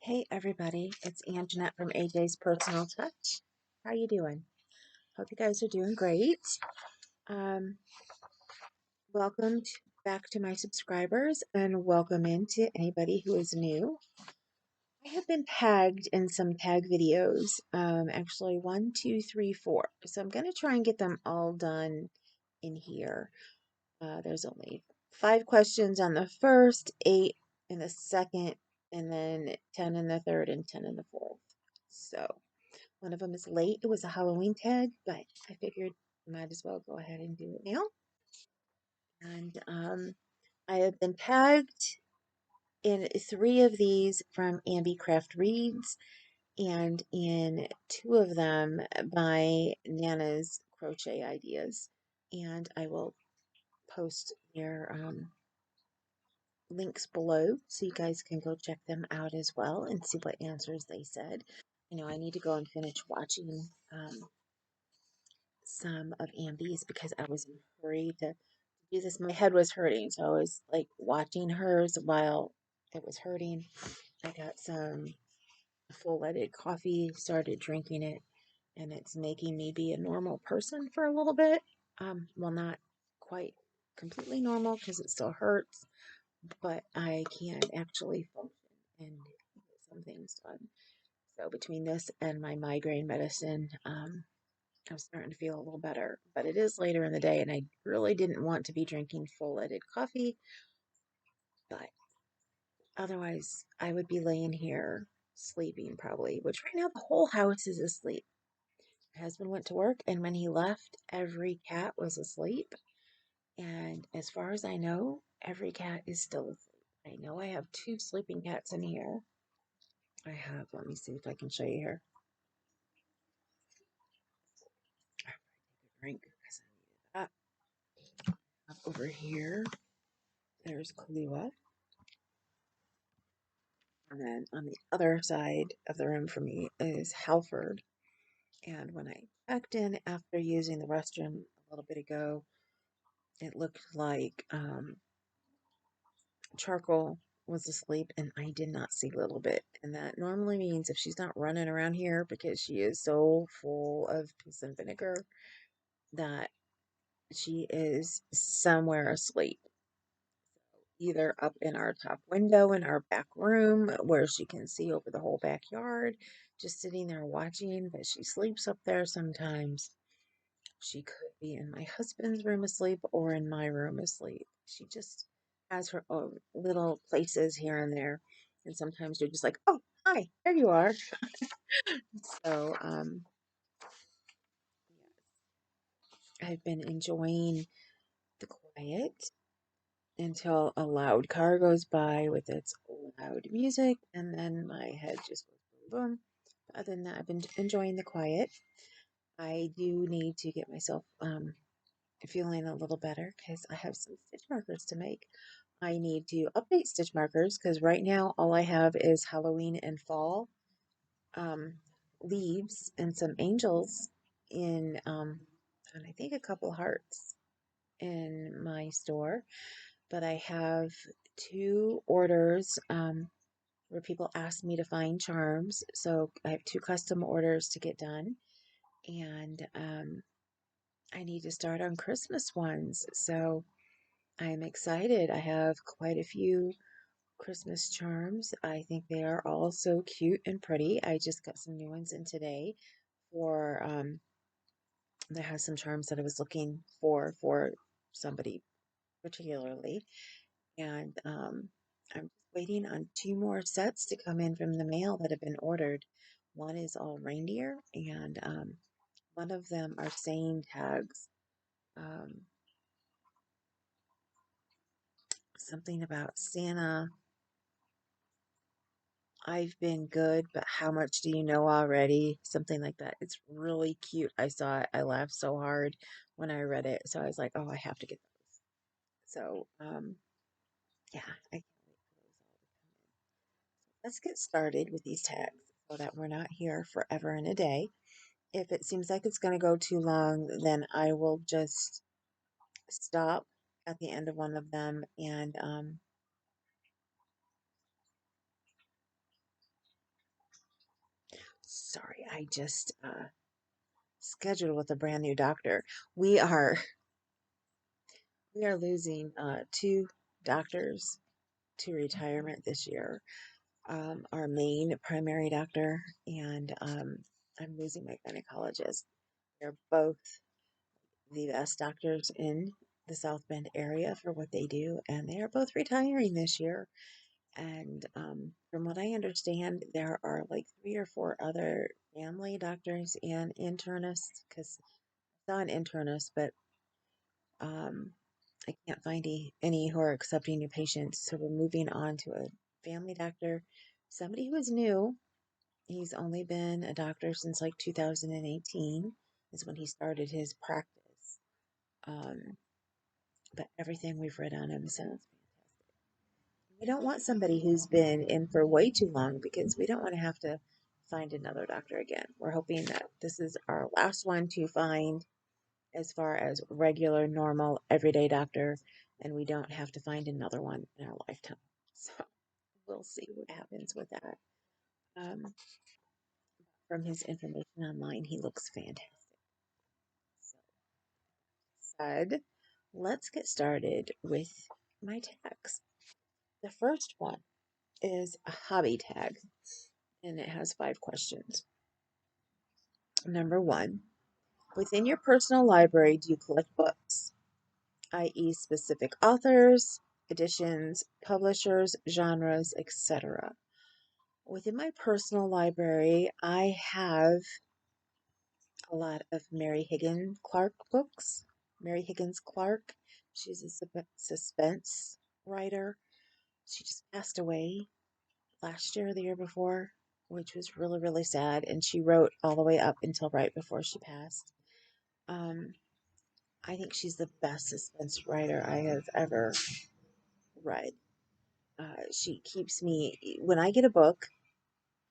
Hey everybody, it's Anjanette from AJ's Personal Touch. How you doing? Hope you guys are doing great. Um, back to my subscribers and welcome into anybody who is new. I have been tagged in some tag videos, actually one, two, three, four. So I'm going to try and get them all done in here. There's only 5 questions on the first, 8 in the second, and then 10 in the third and 10 in the fourth. So one of them is late. It was a Halloween tag, but I figured I might as well go ahead and do it now. And I have been tagged in 3 of these from Ambi Craft Reads and in 2 of them by Nana's Crochet Ideas. And I will post their links below so you guys can go check them out as well and see what answers they said. I need to go and finish watching some of Ambi's because I was in a hurry to do this. My head was hurting, so I was like watching hers while it was hurting. I got some full-leaded coffee, started drinking it, and it's making me be a normal person for a little bit. Well, not quite completely normal because it still hurts, but I can actually function and get some things done. So between this and my migraine medicine, I'm starting to feel a little better, but it is later in the day, and I really didn't want to be drinking full-leaded coffee, but otherwise I would be laying here sleeping probably, which right now the whole house is asleep. My husband went to work, and when he left, every cat was asleep, and as far as I know, every cat is still asleep. I know I have 2 sleeping cats in here. Let me see if I can show you here. Take a drink because I needed that. Over here, there's Kahlua. And then on the other side of the room for me is Halford. And when I checked in after using the restroom a little bit ago, it looked like Charcoal was asleep and I did not see Little Bit. And that normally means if she's not running around here because she is so full of piss and vinegar that she is somewhere asleep. Either up in our top window in our back room where she can see over the whole backyard, just sitting there watching, but she sleeps up there sometimes. She could be in my husband's room asleep or in my room asleep. She just has her own little places here and there. And sometimes you're just like, oh, hi, there you are. So, I've been enjoying the quiet until a loud car goes by with its loud music, and then my head just goes boom, boom. But other than that, I've been enjoying the quiet. I do need to get myself feeling a little better because I have some stitch markers to make. I need to update stitch markers because right now all I have is Halloween and fall um, leaves and some angels in, and I think a couple hearts in my store. But I have 2 orders where people ask me to find charms. So I have 2 custom orders to get done. And I need to start on Christmas ones. So I'm excited. I have quite a few Christmas charms. I think they are all so cute and pretty. I just got some new ones in today for that has some charms that I was looking for somebody particularly. And I'm waiting on 2 more sets to come in from the mail that have been ordered. One is all reindeer, and one of them are saying tags. Um, Something about Santa. I've been good, but how much do you know already? Something like that. It's really cute. I saw it. I laughed so hard when I read it. So I was like, oh, I have to get those. So, yeah, I can't wait for those all to come in. Let's get started with these tags so that we're not here forever and a day. If it seems like it's going to go too long, then I will just stop at the end of one of them and Sorry, I just scheduled with a brand new doctor. We are we are losing two doctors to retirement this year. Our main primary doctor and I'm losing my gynecologist. They're both the best doctors in the South Bend area for what they do, and they are both retiring this year. And from what I understand, there are like three or four other family doctors and internists, because I saw an internist, but um, I can't find any who are accepting new patients. So we're moving on to a family doctor, somebody who is new. He's only been a doctor since like 2018 is when he started his practice. Um, but everything we've read on him sounds fantastic. We don't want somebody who's been in for way too long because we don't want to have to find another doctor again. We're hoping that this is our last one to find as far as regular, normal, everyday doctor, and we don't have to find another one in our lifetime. So we'll see what happens with that. Um, from his information online, he looks fantastic. So, said, let's get started with my tags. The first one is a hobby tag, and it has 5 questions. Number one, within your personal library, do you collect books, i.e., specific authors, editions, publishers, genres, etc.? Within my personal library, I have a lot of Mary Higgins Clark books. Mary Higgins Clark, she's a suspense writer. She just passed away last year or the year before, which was really, really sad. And she wrote all the way up until right before she passed. Um, I think she's the best suspense writer I have ever read. She keeps me, when I get a book,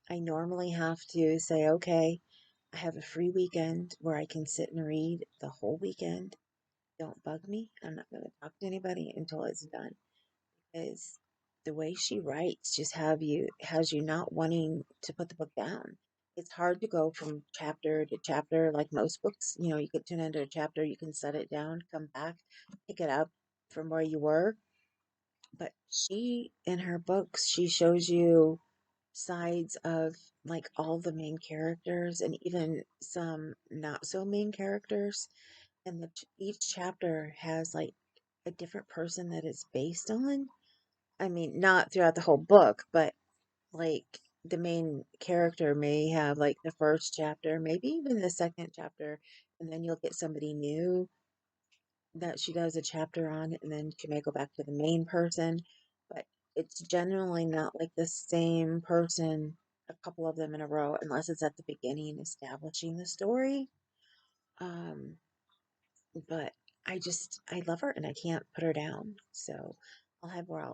I normally have to say, okay, I have a free weekend where I can sit and read the whole weekend. Don't bug me. I'm not going to talk to anybody until it's done. Because the way she writes just has you not wanting to put the book down. It's hard to go from chapter to chapter like most books. You know, you could turn into a chapter, you can set it down, come back, pick it up from where you were. But she, in her books, she shows you sides of like all the main characters and even some not so main characters. And each chapter has like a different person that it's based on. I mean, not throughout the whole book, but like the main character may have like the first chapter, maybe even the second chapter, and then you'll get somebody new that she does a chapter on, and then she may go back to the main person. But it's generally not like the same person, a couple of them in a row, unless it's at the beginning establishing the story. Um, but I love her and I can't put her down. So I'll have where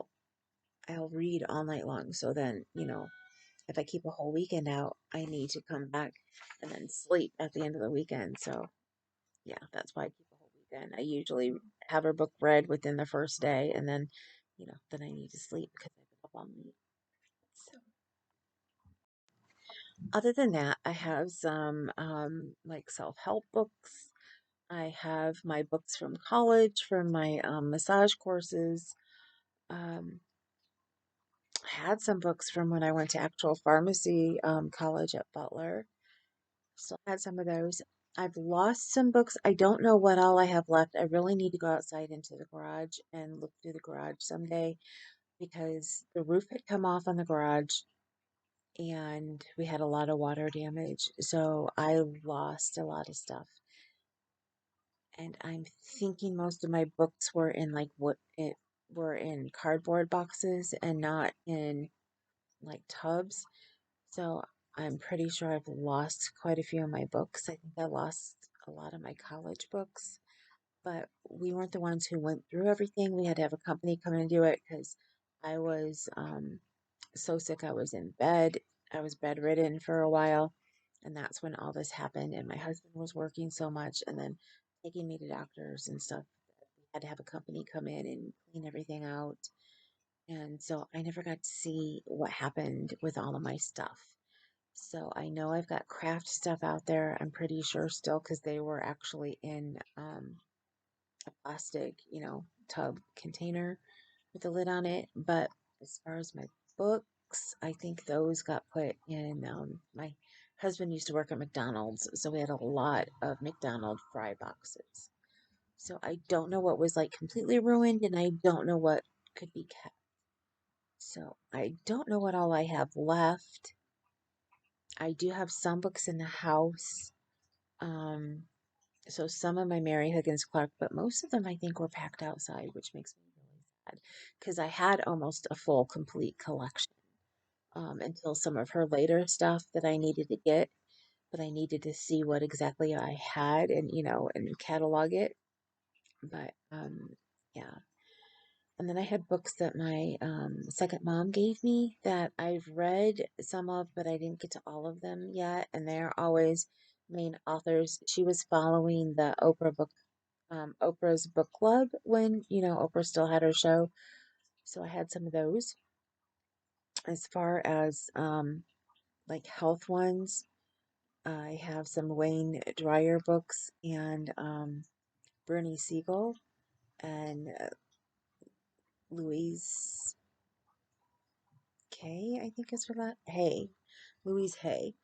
I'll read all night long. So then, if I keep a whole weekend out, I need to come back and then sleep at the end of the weekend. So yeah, that's why I keep a whole weekend. I usually have her book read within the first day, and then, then I need to sleep because I've been up all night. So other than that, I have some like self-help books. I have my books from college, from my massage courses. Um, I had some books from when I went to actual pharmacy college at Butler. Still had some of those. I've lost some books. I don't know what all I have left. I really need to go outside into the garage and look through the garage someday because the roof had come off on the garage and we had a lot of water damage. So I lost a lot of stuff. And I'm thinking most of my books were in like what it were in cardboard boxes and not in like tubs. So I'm pretty sure I've lost quite a few of my books. I think I lost a lot of my college books, but we weren't the ones who went through everything. We had to have a company come and do it because I was so sick. I was in bed. I was bedridden for a while, and that's when all this happened. And my husband was working so much and then taking me to doctors and stuff. We had to have a company come in and clean everything out. And so I never got to see what happened with all of my stuff. So I know I've got craft stuff out there. I'm pretty sure still because they were actually in a plastic, tub container with a lid on it. But as far as my books, I think those got put in. My husband used to work at McDonald's, so we had a lot of McDonald's fry boxes. So I don't know what was like completely ruined, and I don't know what could be kept. So I don't know what all I have left. I do have some books in the house. Um, so some of my Mary Higgins Clark, but most of them I think were packed outside, which makes me really sad because I had almost a full complete collection until some of her later stuff that I needed to get, but I needed to see what exactly I had and and catalog it. But yeah. And then I had books that my second mom gave me that I've read some of, but I didn't get to all of them yet. And they're always main authors. She was following the Oprah's book club when, Oprah still had her show. So I had some of those. As far as like health ones, I have some Wayne Dyer books and Bernie Siegel and Louise Kay, I think is her last Hay, Louise Hay.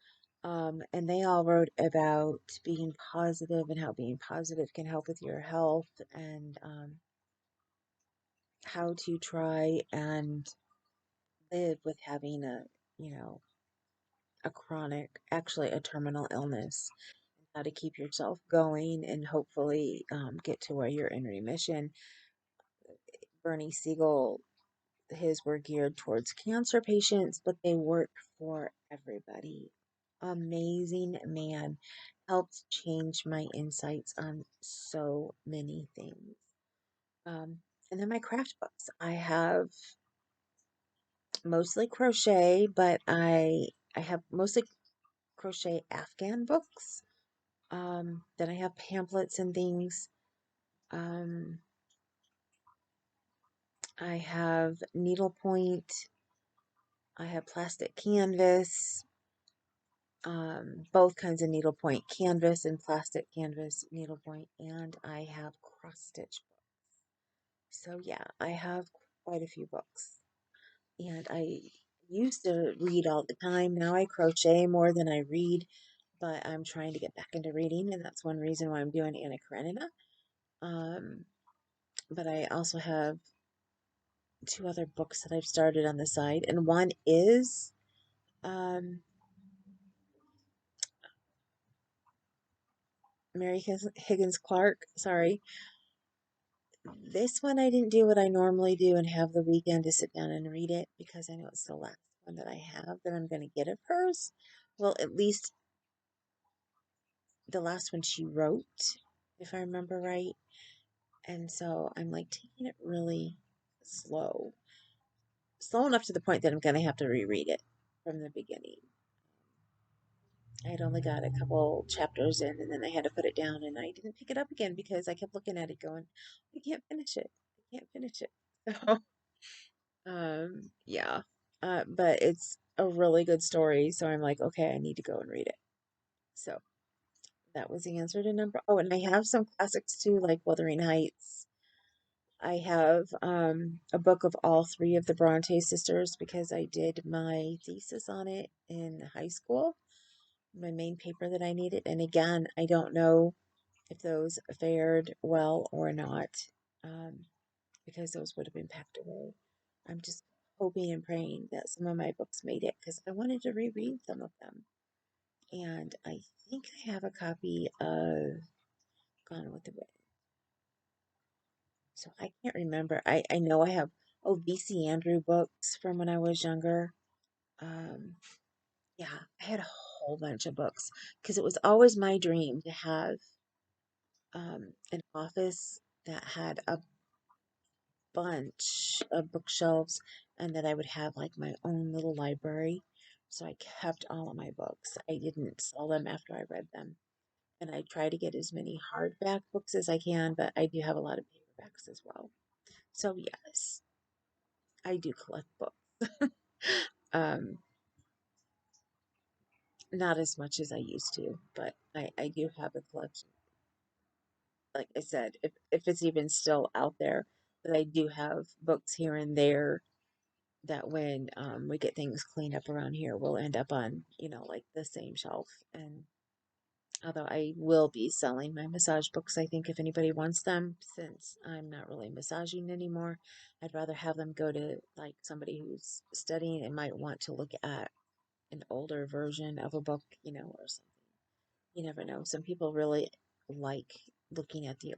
And they all wrote about being positive and how being positive can help with your health and how to try and live with having you know, actually a terminal illness, how to keep yourself going and hopefully get to where you're in remission. Bernie Siegel, his were geared towards cancer patients, but they work for everybody. Amazing man. Helped change my insights on so many things. Um, and then my craft books. I have mostly crochet, but I have mostly crochet Afghan books. Then I have pamphlets and things. Um, I have needlepoint. I have plastic canvas. Both kinds of needlepoint canvas and plastic canvas needlepoint, and I have cross stitch books. So yeah, I have quite a few books, and I used to read all the time. Now I crochet more than I read, but I'm trying to get back into reading, and that's one reason why I'm doing Anna Karenina. Um, but I also have two other books that I've started on the side, and one is um, Mary Higgins Clark. Sorry, this one I didn't do what I normally do and have the weekend to sit down and read it because I know it's the last one that I have that I'm going to get of hers. Well, at least the last one she wrote, if I remember right. And so I'm like taking it really slow, slow enough to the point that I'm going to have to reread it from the beginning. I had only got a couple chapters in and then I had to put it down and I didn't pick it up again because I kept looking at it going, I can't finish it. I can't finish it. Yeah. But it's a really good story, so I'm like, okay, I need to go and read it. So that was the answer to number. Oh, and I have some classics too, like Wuthering Heights. I have a book of all three of the Bronte sisters because I did my thesis on it in high school, my main paper that I needed. And again, I don't know if those fared well or not. Um, because those would have been packed away. I'm just hoping and praying that some of my books made it because I wanted to reread some of them. And I think I have a copy of Gone with the Wind. So I can't remember. I know I have, oh, V.C. Andrew books from when I was younger. Um, yeah, I had a whole bunch of books because it was always my dream to have an office that had a bunch of bookshelves and that I would have like my own little library. So I kept all of my books. I didn't sell them after I read them. And I try to get as many hardback books as I can, but I do have a lot of paperbacks as well. So yes, I do collect books. um, not as much as I used to, but I do have a collection. Like I said, if it's even still out there, but I do have books here and there that when we get things cleaned up around here, will end up on, like the same shelf. And although I will be selling my massage books, I think if anybody wants them, since I'm not really massaging anymore, I'd rather have them go to like somebody who's studying and might want to look at an older version of a book, or something. You never know. Some people really like looking at the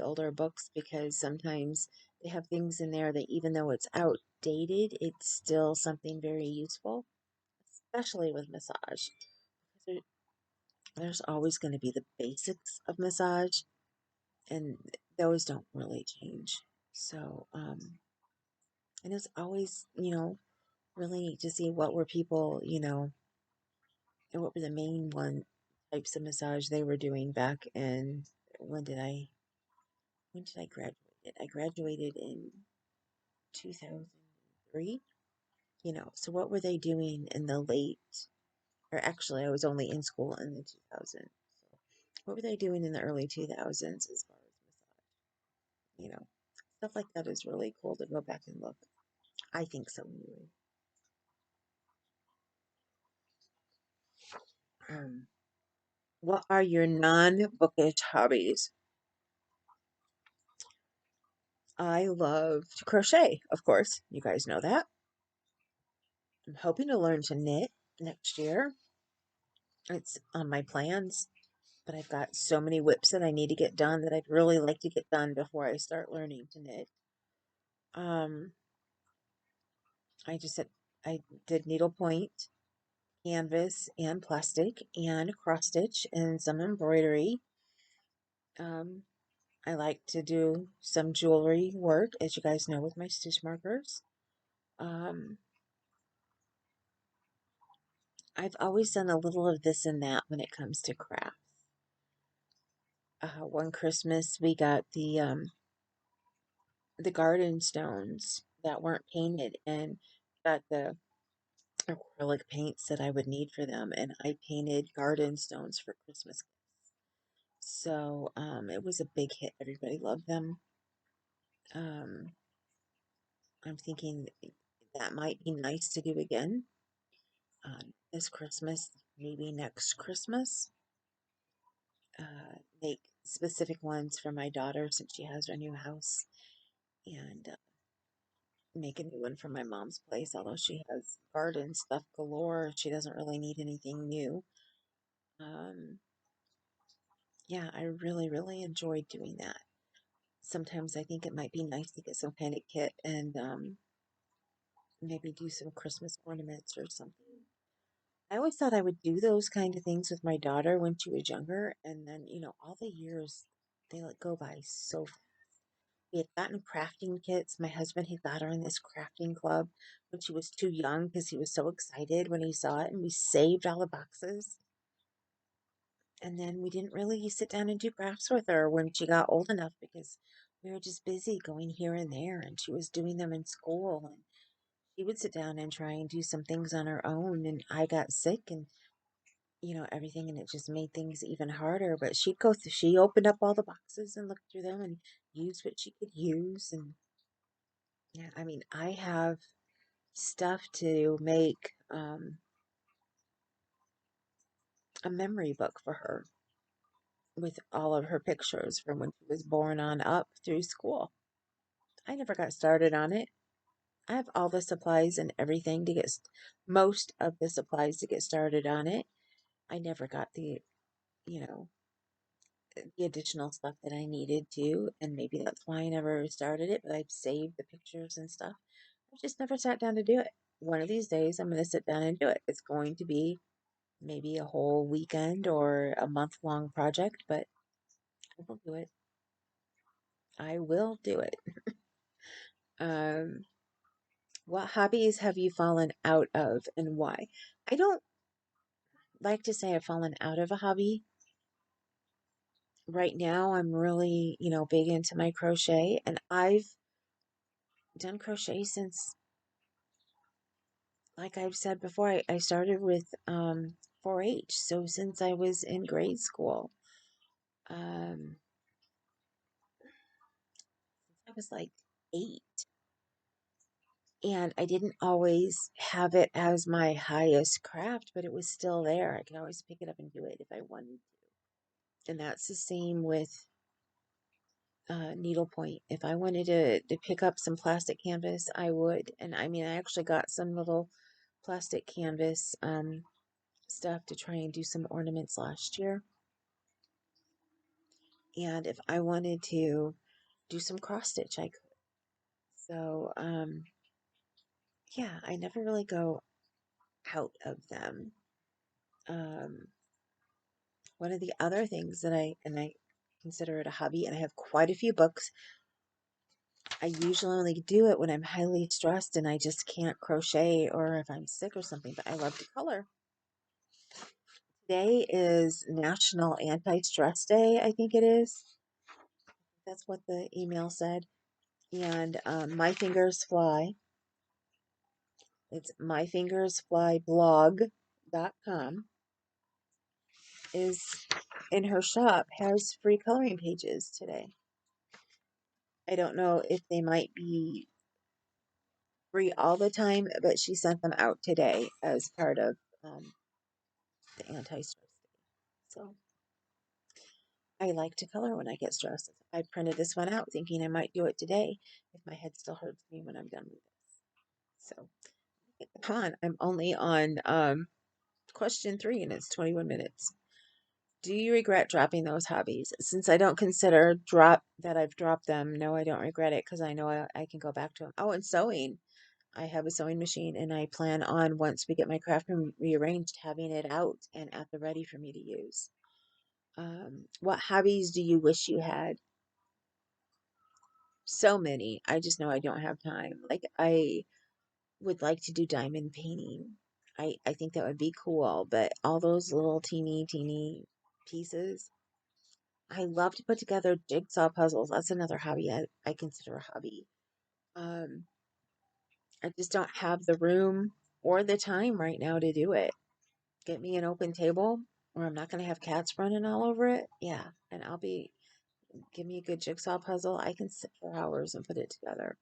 older books because sometimes they have things in there that even though it's outdated, it's still something very useful, especially with massage. There, there's always going to be the basics of massage, and those don't really change. So, and it's always, really neat to see what were people, and what were the main one types of massage they were doing back in when did I when did I graduate? I graduated in 2003. So what were they doing in the late, or actually I was only in school in the 2000s. So what were they doing in the early 2000s as far as massage? Stuff like that is really cool to go back and look. I think so anyway. Um, what are your non-bookish hobbies? I love to crochet, of course. You guys know that. I'm hoping to learn to knit next year. It's on my plans, but I've got so many whips that I need to get done that I'd really like to get done before I start learning to knit. Um, I just said I did needlepoint, canvas, and plastic, and cross stitch, and some embroidery. Um, I like to do some jewelry work, as you guys know, with my stitch markers. Um, I've always done a little of this and that when it comes to crafts. One Christmas we got the garden stones that weren't painted and got the acrylic paints that I would need for them, and I painted garden stones for Christmas. So it was a big hit. Everybody loved them. Um, I'm thinking that might be nice to do again this Christmas, maybe next Christmas. Make specific ones for my daughter since she has her new house, and make a new one for my mom's place. Although she has garden stuff galore, she doesn't really need anything new. Um, yeah, I really, really enjoyed doing that. Sometimes I think it might be nice to get some kind of kit and maybe do some Christmas ornaments or something. I always thought I would do those kind of things with my daughter when she was younger, and then, all the years they let go by so fast. We had gotten crafting kits. My husband had got her in this crafting club when she was too young because he was so excited when he saw it, and we saved all the boxes. And then we didn't really sit down and do crafts with her when she got old enough because we were just busy going here and there, and she was doing them in school. And she would sit down and try and do some things on her own, and I got sick and everything, and it just made things even harder. But she opened up all the boxes and looked through them and used what she could use. And yeah, I mean, I have stuff to make a memory book for her with all of her pictures from when she was born on up through school. I never got started on it. I have all the supplies and everything to most of the supplies to get started on it. I never got you know, the additional stuff that I needed to, and maybe that's why I never started it, but I've saved the pictures and stuff. I just never sat down to do it. One of these days, I'm going to sit down and do it. It's going to be maybe a whole weekend or a month-long project, but I will do it. I will do it. Um, what hobbies have you fallen out of and why? I don't like to say I've fallen out of a hobby. Right now, I'm really, big into my crochet, and I've done crochet since like I've said before, I started with 4-H. So since I was in grade school, um, I was like 8. And I didn't always have it as my highest craft, but it was still there. I could always pick it up and do it if I wanted to. And that's the same with needlepoint. If I wanted to pick up some plastic canvas, I would. And I mean, I actually got some little plastic canvas stuff to try and do some ornaments last year. And if I wanted to do some cross stitch, I could. So, yeah, I never really go out of them. Um, One of the other things that I consider it a hobby, and I have quite a few books. I usually only do it when I'm highly stressed and I just can't crochet or if I'm sick or something, but I love to color. Today is National Anti-Stress Day, I think it is. That's what the email said. And My Fingers Fly. It's myfingersflyblog.com is in her shop has free coloring pages today. I don't know if they might be free all the time, but she sent them out today as part of the anti-stress day. So I like to color when I get stressed. I printed this one out thinking I might do it today if my head still hurts me when I'm done with this. So come on, I'm only on question 3 and it's 21 minutes. Do you regret dropping those hobbies? Since I don't consider that I've dropped them, no, I don't regret it because I know I can go back to them. Oh, and sewing. I have a sewing machine and I plan on, once we get my craft room rearranged, having it out and at the ready for me to use. What hobbies do you wish you had? So many. I just know I don't have time. Like, I would like to do diamond painting. I think that would be cool, but all those little teeny pieces. I love to put together jigsaw puzzles. That's another hobby I consider a hobby. Um, I just don't have the room or the time right now to do it. Get me an open table where I'm not going to have cats running all over it. Yeah. And give me a good jigsaw puzzle. I can sit for hours and put it together.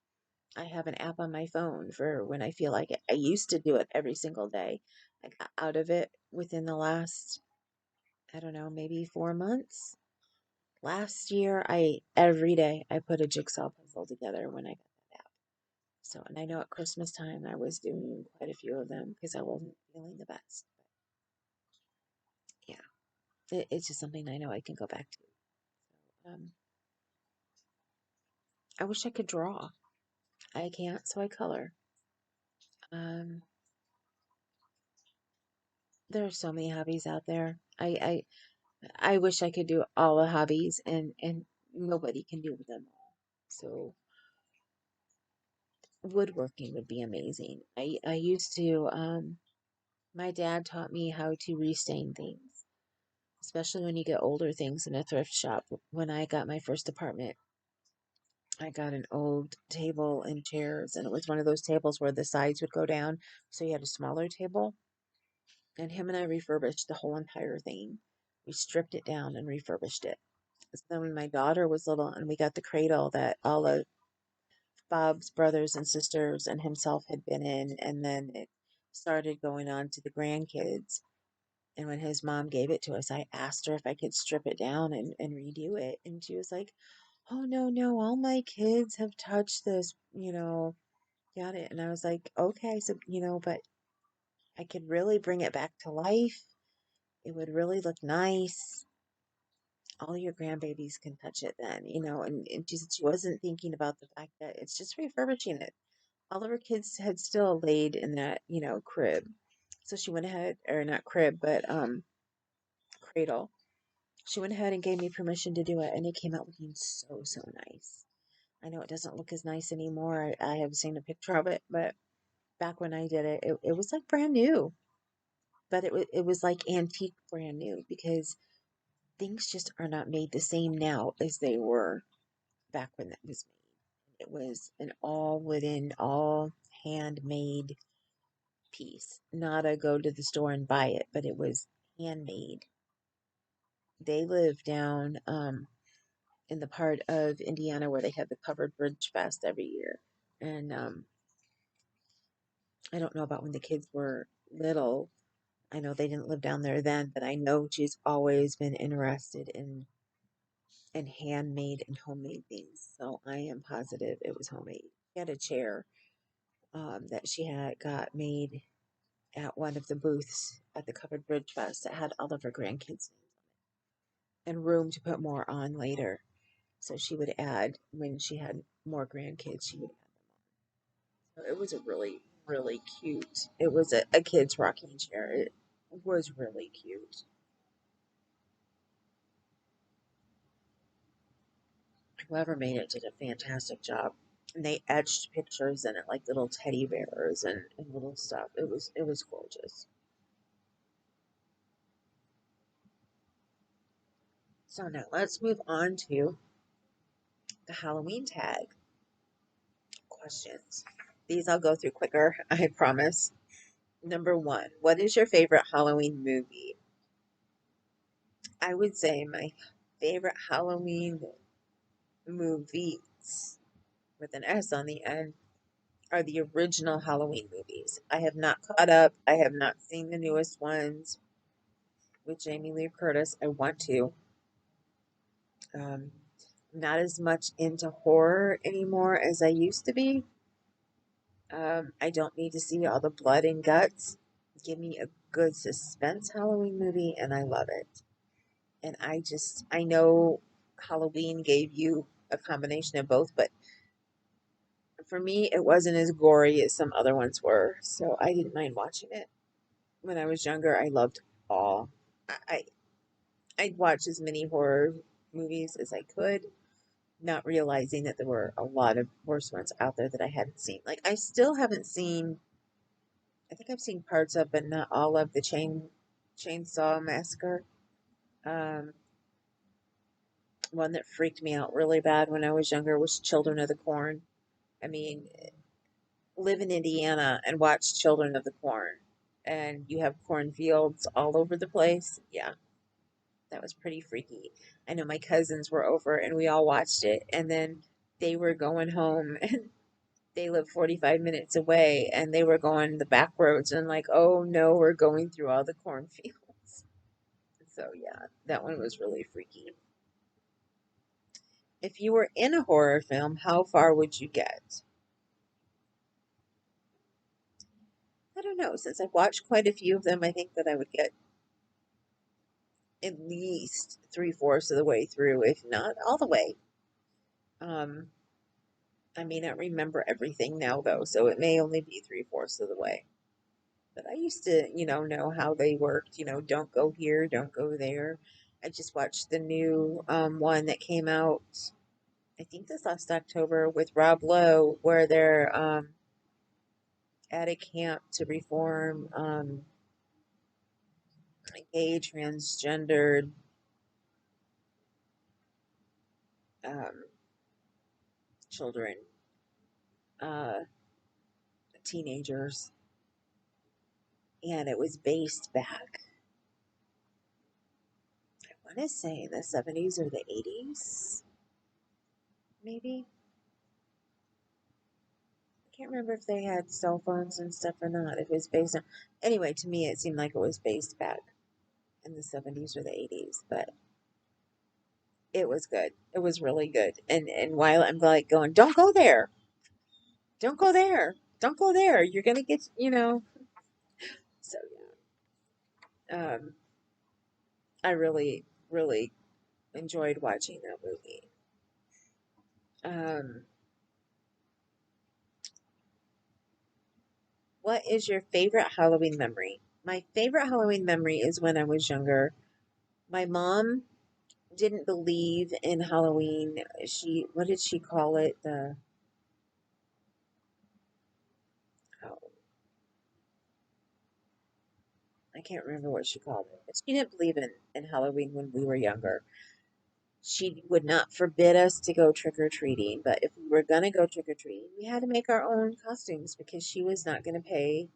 I have an app on my phone for when I feel like it. I used to do it every single day. I got out of it within the last, I don't know, maybe 4 months. Last year, every day I put a jigsaw puzzle together when I got that app. So, and I know at Christmas time I was doing quite a few of them because I wasn't feeling the best. Yeah, it's just something I know I can go back to. I wish I could draw. I can't, so I color. Um, there are so many hobbies out there. I wish I could do all the hobbies, and nobody can do them all. So woodworking would be amazing. I used to. My dad taught me how to restain things, especially when you get older things in a thrift shop. When I got my first apartment, I got an old table and chairs, and it was one of those tables where the sides would go down, so you had a smaller table. And him and I refurbished the whole entire thing. We stripped it down and refurbished it. So then when my daughter was little and we got the cradle that all of Bob's brothers and sisters and himself had been in, and then it started going on to the grandkids. And when his mom gave it to us, I asked her if I could strip it down and redo it. And she was like, oh, no, no, all my kids have touched this, got it. And I was like, okay, so, but I could really bring it back to life. It would really look nice. All your grandbabies can touch it then, and she said she wasn't thinking about the fact that it's just refurbishing it. All of her kids had still laid in that, crib. So she went ahead, or not crib, but cradle. She went ahead and gave me permission to do it, and it came out looking so, so nice. I know it doesn't look as nice anymore. I have seen a picture of it, but back when I did it was like brand new. But it was like antique brand new because things just are not made the same now as they were back when that was made. It was an all wooden, all handmade piece, not a go to the store and buy it, but it was handmade. They live down in the part of Indiana where they have the Covered Bridge Fest every year. And I don't know about when the kids were little. I know they didn't live down there then, but I know she's always been interested in handmade and homemade things. So I am positive it was homemade. She had a chair that she had got made at one of the booths at the Covered Bridge Fest that had all of her grandkids' and room to put more on later. So she would add when she had more grandkids, she would add them on. So it was a really, really cute. It was a kid's rocking chair. It was really cute. Whoever made it did a fantastic job. And they etched pictures in it like little teddy bears and little stuff. It was gorgeous. So now let's move on to the Halloween tag questions. These I'll go through quicker, I promise. Number one, what is your favorite Halloween movie? I would say my favorite Halloween movies with an S on the end are the original Halloween movies. I have not caught up. I have not seen the newest ones with Jamie Lee Curtis. I want to. Um, not as much into horror anymore as I used to be. I don't need to see all the blood and guts. Give me a good suspense Halloween movie, and I love it. And I know Halloween gave you a combination of both, but for me, it wasn't as gory as some other ones were. So I didn't mind watching it. When I was younger, I loved all. I, I'd watch as many horror movies as I could, not realizing that there were a lot of worse ones out there that I hadn't seen. Like I still haven't seen. I think I've seen parts of, but not all of the Chainsaw Massacre. Um, One that freaked me out really bad when I was younger was Children of the Corn. I mean, live in Indiana and watch Children of the Corn, and you have cornfields all over the place. Yeah, that was pretty freaky. I know my cousins were over and we all watched it, and then they were going home and they live 45 minutes away and they were going the back roads and like, oh no, we're going through all the cornfields. So yeah, that one was really freaky. If you were in a horror film, how far would you get? I don't know. Since I've watched quite a few of them, I think that I would get at least three-fourths of the way through, if not all the way. Um, I may not remember everything now, though, so it may only be three-fourths of the way. But I used to, know how they worked. Don't go here, don't go there. I just watched the new one that came out, I think this last October, with Rob Lowe, where they're at a camp to reform gay, transgendered um, children, uh, teenagers, and it was based back, I want to say, the 70s or the 80s, maybe. I can't remember if they had cell phones and stuff or not. If it was based on, anyway, to me, it seemed like it was based back in the 70s or the 80s, but it was good. It was really good. And while I'm like going, don't go there, don't go there, don't go there, you're gonna get. So yeah, I really, really enjoyed watching that movie. Um, what is your favorite Halloween memory? My favorite Halloween memory is when I was younger. My mom didn't believe in Halloween. What did she call it? Oh, I can't remember what she called it. But she didn't believe in Halloween when we were younger. She would not forbid us to go trick or treating, but if we were going to go trick or treating, we had to make our own costumes because she was not going to pay.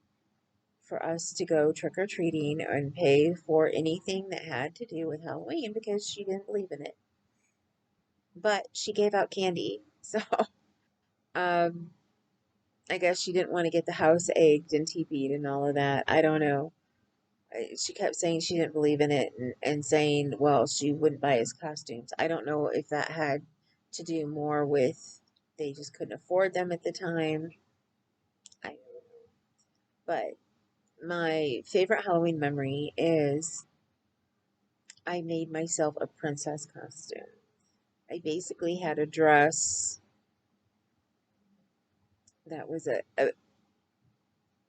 for us to go trick or treating and pay for anything that had to do with Halloween because she didn't believe in it. But she gave out candy. So um, I guess she didn't want to get the house egged and TP'd and all of that. I don't know. She kept saying she didn't believe in it and saying, well, she wouldn't buy his costumes. I don't know if that had to do more with they just couldn't afford them at the time. I, but my favorite Halloween memory is I made myself a princess costume. I basically had a dress that was I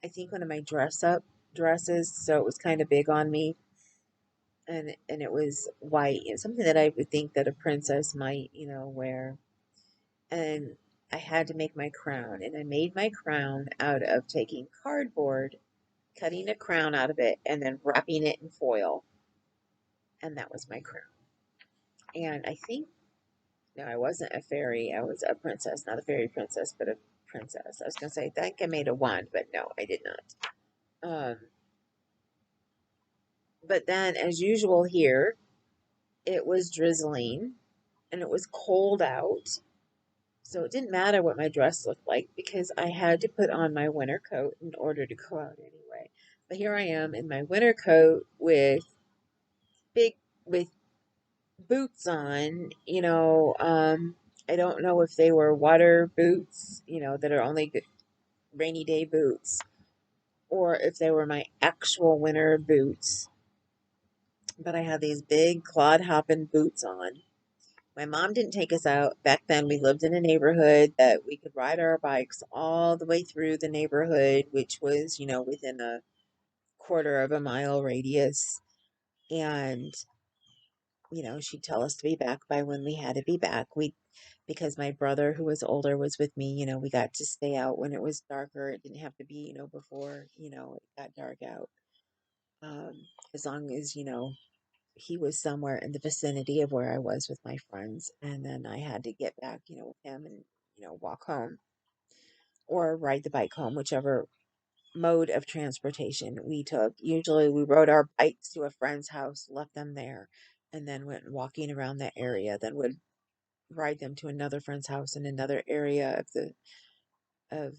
think one of my dress up dresses, so it was kind of big on me, and it was white and something that I would think that a princess might, wear. And I had to make my crown, and I made my crown out of taking cardboard, cutting a crown out of it, and then wrapping it in foil, and that was my crown. And I think no, I wasn't a fairy. I was a princess, not a fairy princess, but a princess. I was gonna say I think I made a wand, but no, I did not. But then, as usual here, it was drizzling and it was cold out. So it didn't matter what my dress looked like because I had to put on my winter coat in order to go out anyway. But here I am in my winter coat with big with boots on, I don't know if they were water boots, that are only good rainy day boots, or if they were my actual winter boots. But I had these big clod hopping boots on. My mom didn't take us out. Back then, we lived in a neighborhood that we could ride our bikes all the way through the neighborhood, which was, within a quarter of a mile radius. And, she'd tell us to be back by when we had to be back. Because my brother, who was older, was with me, we got to stay out when it was darker. It didn't have to be, before, it got dark out. As long as, he was somewhere in the vicinity of where I was with my friends. And then I had to get back, with him and, walk home or ride the bike home, whichever mode of transportation we took. Usually we rode our bikes to a friend's house, left them there, and then went walking around that area, then would ride them to another friend's house in another area of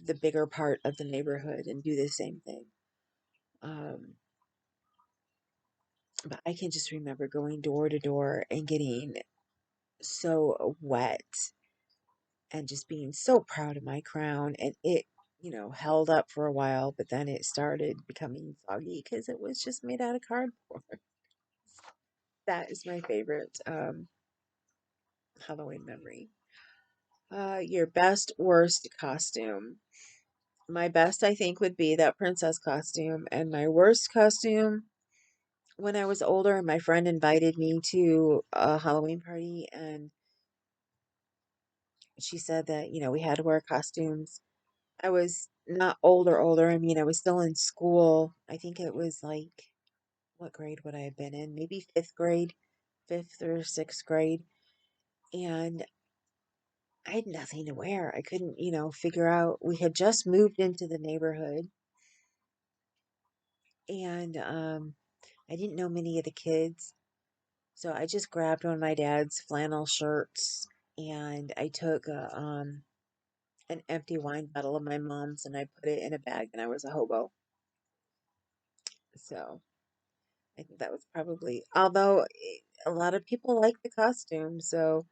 the bigger part of the neighborhood and do the same thing. Um, but I can just remember going door to door and getting so wet and just being so proud of my crown. And it, held up for a while, but then it started becoming soggy because it was just made out of cardboard. That is my favorite Halloween memory. Your best, worst costume. My best, I think, would be that princess costume, and my worst costume when I was older and my friend invited me to a Halloween party and she said that, we had to wear costumes. I was not older. I mean, I was still in school. I think it was like, what grade would I have been in? Maybe fifth grade, fifth or sixth grade. And I had nothing to wear. I couldn't, figure out. We had just moved into the neighborhood and I didn't know many of the kids. So I just grabbed one of my dad's flannel shirts and I took an empty wine bottle of my mom's and I put it in a bag and I was a hobo. So I think that was probably, although a lot of people like the costume, so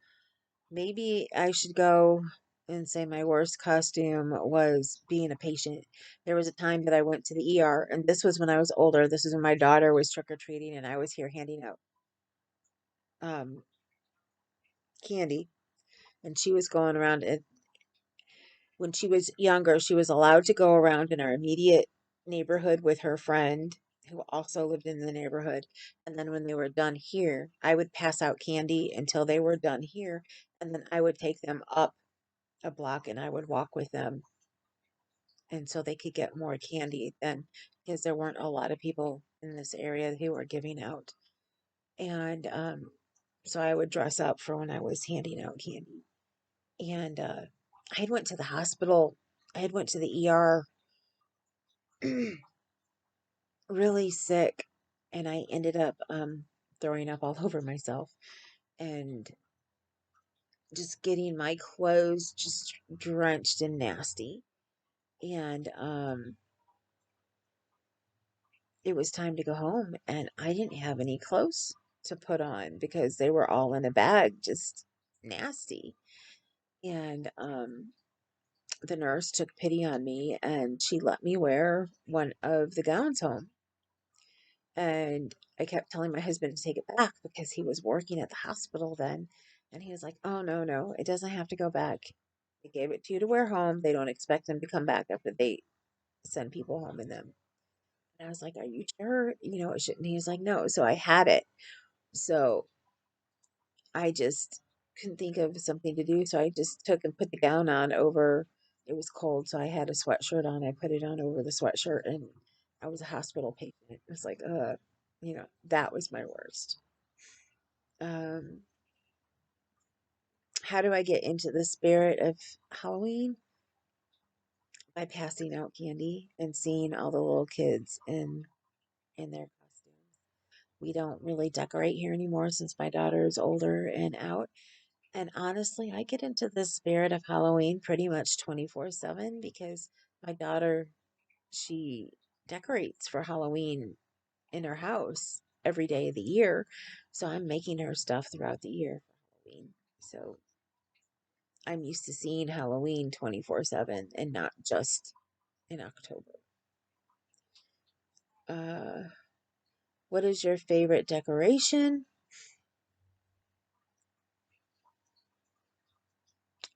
maybe I should go and say my worst costume was being a patient. There was a time that I went to the ER, and this was when I was older. This was when my daughter was trick or treating, and I was here handing out um, candy, and she was going around. And when she was younger, she was allowed to go around in our immediate neighborhood with her friend who also lived in the neighborhood. And then when they were done here, I would pass out candy until they were done here. And then I would take them up a block and I would walk with them. And so they could get more candy then because there weren't a lot of people in this area who were giving out. And so I would dress up for when I was handing out candy. And I had went to the hospital. I had went to the ER really sick, and I ended up throwing up all over myself and just getting my clothes just drenched and nasty. And it was time to go home, and I didn't have any clothes to put on because they were all in a bag, just nasty. And the nurse took pity on me and she let me wear one of the gowns home. And I kept telling my husband to take it back because he was working at the hospital then. And he was like, "Oh, no, no, it doesn't have to go back. They gave it to you to wear home. They don't expect them to come back after they send people home in them." And I was like, "Are you sure? You know, it shouldn't." He was like, "No." So I had it. So I just couldn't think of something to do. So I just took and put the gown on over. It was cold. So I had a sweatshirt on. I put it on over the sweatshirt, and I was a hospital patient. It was like, that was my worst. Um, how do I get into the spirit of Halloween? By passing out candy and seeing all the little kids in their costumes. We don't really decorate here anymore since my daughter is older and out. And honestly, I get into the spirit of Halloween pretty much 24/7 because my daughter, she decorates for Halloween in her house every day of the year. So I'm making her stuff throughout the year for Halloween. So I'm used to seeing Halloween 24/7 and not just in October. Uh, what is your favorite decoration?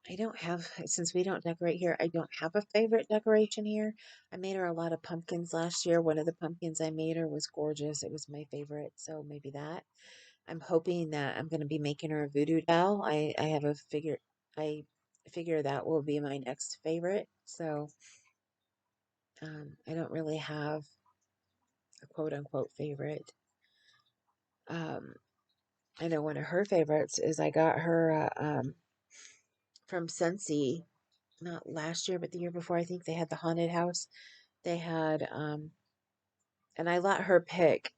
I don't have, since we don't decorate here, I don't have a favorite decoration here. I made her a lot of pumpkins last year. One of the pumpkins I made her was gorgeous. It was my favorite. So maybe that. I'm hoping that I'm going to be making her a voodoo doll. I have a figure, I figure that will be my next favorite. So I don't really have a quote unquote favorite. Um, I know one of her favorites is I got her from Scentsy, not last year, but the year before. I think they had the haunted house. They had, and I let her pick.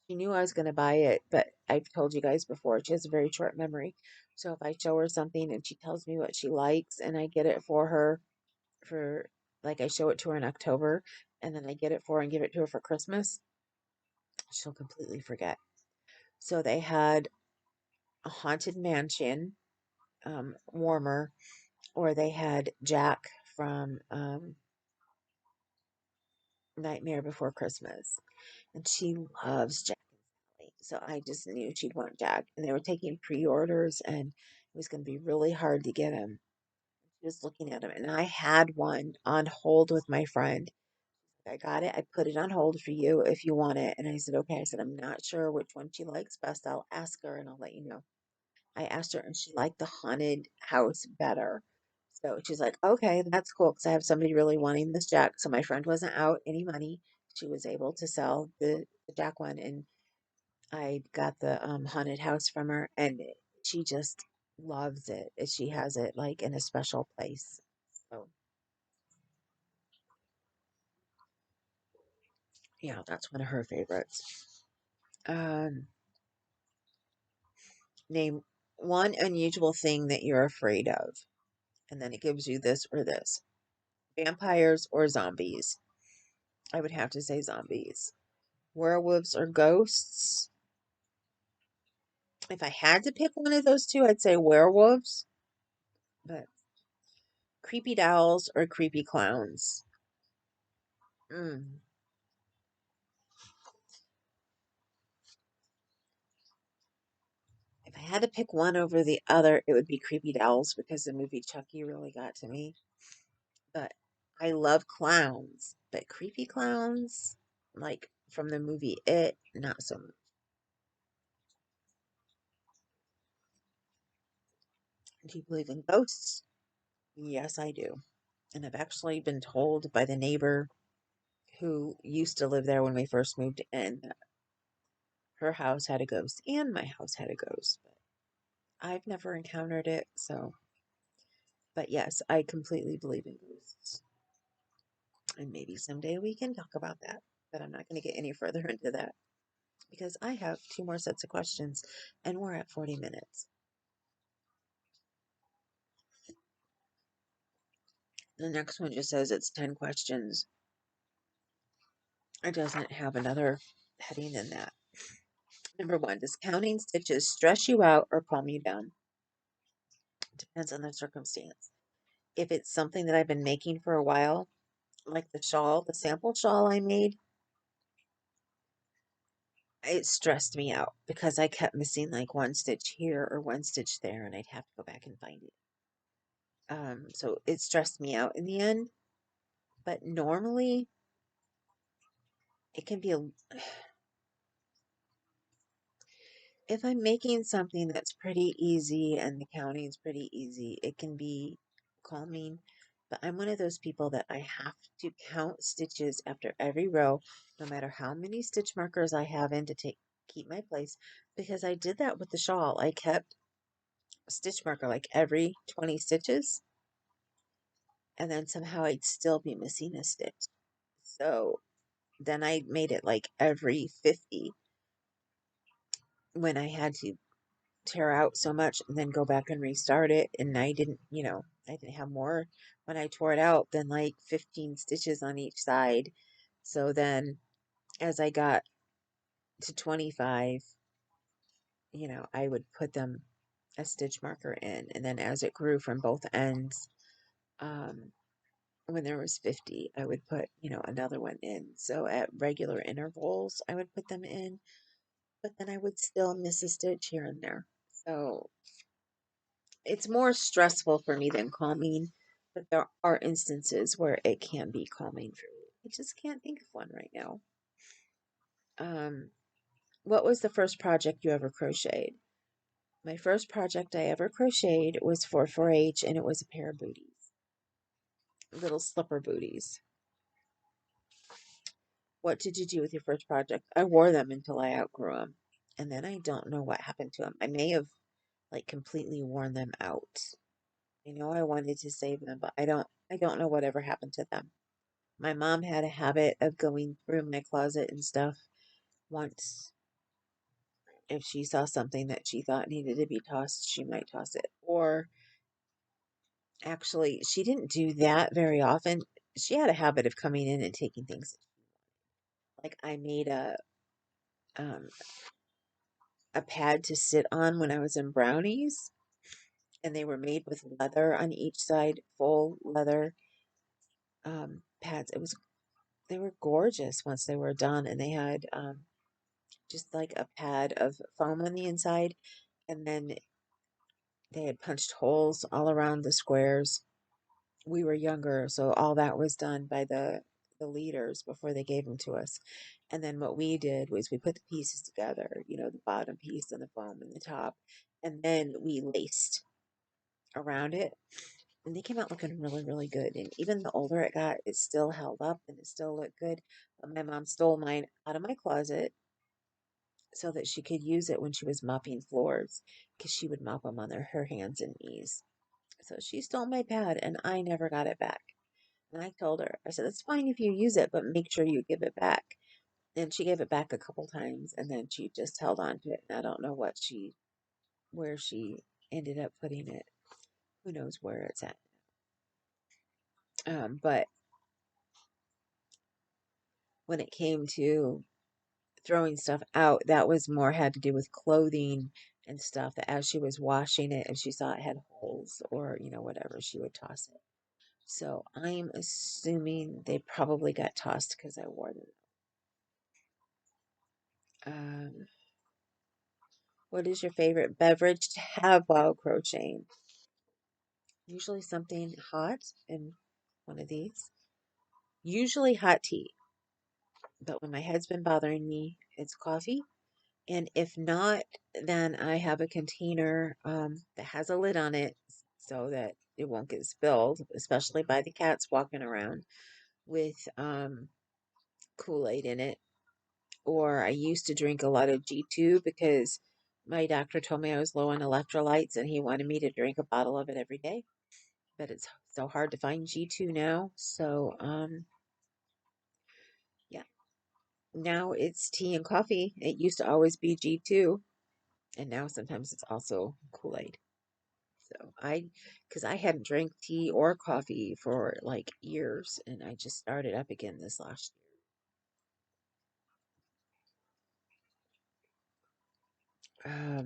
She knew I was going to buy it, but I've told you guys before, she has a very short memory. So if I show her something and she tells me what she likes and I get it for her for, like, I show it to her in October and then I get it for her and give it to her for Christmas, she'll completely forget. So they had a haunted mansion, warmer, or they had Jack from Nightmare Before Christmas. And she loves Jack. So I just knew she'd want Jack. And they were taking pre-orders and it was going to be really hard to get him. She was looking at him and I had one on hold with my friend. I got it. I put it on hold for you if you want it. And I said, okay. I said, I'm not sure which one she likes best. I'll ask her and I'll let you know. I asked her and she liked the haunted house better. So she's like, okay, that's cool because I have somebody really wanting this Jack. So my friend wasn't out any money. She was able to sell the Jack one. And I got the haunted house from her, and she just loves it. She has it like in a special place. So yeah, that's one of her favorites. Um, name one unusual thing that you're afraid of, and then it gives you this or this: vampires or zombies. I would have to say zombies. Werewolves or ghosts. If I had to pick one of those two, I'd say werewolves. But creepy dolls or creepy clowns. Mm. If I had to pick one over the other, it would be Creepy Dolls because the movie Chucky really got to me. But I love clowns, but creepy clowns, like from the movie It, not so much. Do you believe in ghosts? Yes, I do. And I've actually been told by the neighbor who used to live there when we first moved in that her house had a ghost and my house had a ghost. But I've never encountered it, so. But yes, I completely believe in ghosts. And maybe someday we can talk about that. But I'm not going to get any further into that because I have two more sets of questions and we're at 40 minutes. The next one just says it's 10 questions. It doesn't have another heading in that. Number one, does counting stitches stress you out or calm you down? Depends on the circumstance. If it's something that I've been making for a while, like the shawl, the sample shawl I made, it stressed me out because I kept missing like one stitch here or one stitch there, and I'd have to go back and find it. So it stressed me out in the end. But normally, it can be a if I'm making something that's pretty easy and the counting's pretty easy, it can be calming. But I'm one of those people that I have to count stitches after every row, no matter how many stitch markers I have in to keep my place. Because I did that with the shawl. I kept stitch marker like every 20 stitches, and then somehow I'd still be missing a stitch. So then I made it like every 50 when I had to tear out so much and then go back and restart it. And I didn't have more when I tore it out than like 15 stitches on each side. So then as I got to 25, I would put them a stitch marker in. And then as it grew from both ends, um, when there was 50, I would put, another one in. So at regular intervals, I would put them in, but then I would still miss a stitch here and there. So it's more stressful for me than calming, but there are instances where it can be calming for me. I just can't think of one right now. Um, what was the first project you ever crocheted? My first project I ever crocheted was for 4-H, and it was a pair of booties, little slipper booties. What did you do with your first project? I wore them until I outgrew them, and then I don't know what happened to them. I may have like completely worn them out. I know I wanted to save them, but I don't know whatever happened to them. My mom had a habit of going through my closet and stuff once. If she saw something that she thought needed to be tossed, she might toss it. Or actually, she didn't do that very often. She had a habit of coming in and taking things. Like I made um, a pad to sit on when I was in brownies, and they were made with leather on each side, full leather pads. They were gorgeous once they were done, and they had just like a pad of foam on the inside, and then they had punched holes all around the squares. We were younger, so all that was done by the leaders before they gave them to us. And then what we did was we put the pieces together, the bottom piece and the foam and the top, and then we laced around it. And they came out looking really, really good. And even the older it got, it still held up and it still looked good. But my mom stole mine out of my closet so that she could use it when she was mopping floors because she would mop them on her hands and knees. So she stole my pad and I never got it back. And I told her, I said, it's fine if you use it, but make sure you give it back. And she gave it back a couple times and then she just held on to it. And I don't know where she ended up putting it. Who knows where it's at. But when it came to throwing stuff out, that was more had to do with clothing and stuff that as she was washing it, if she saw it had holes or, whatever, she would toss it. So I'm assuming they probably got tossed because I wore them. Um, what is your favorite beverage to have while crocheting? Usually something hot and one of these. Usually hot tea, but when my head's been bothering me, it's coffee. And if not, then I have a container that has a lid on it so that it won't get spilled, especially by the cats walking around with Kool-Aid in it. Or I used to drink a lot of G2 because my doctor told me I was low on electrolytes and he wanted me to drink a bottle of it every day. But it's so hard to find G2 now. So Now it's tea and coffee. It used to always be G2, and now sometimes it's also Kool-Aid. So because I hadn't drank tea or coffee for like years, and I just started up again this last year.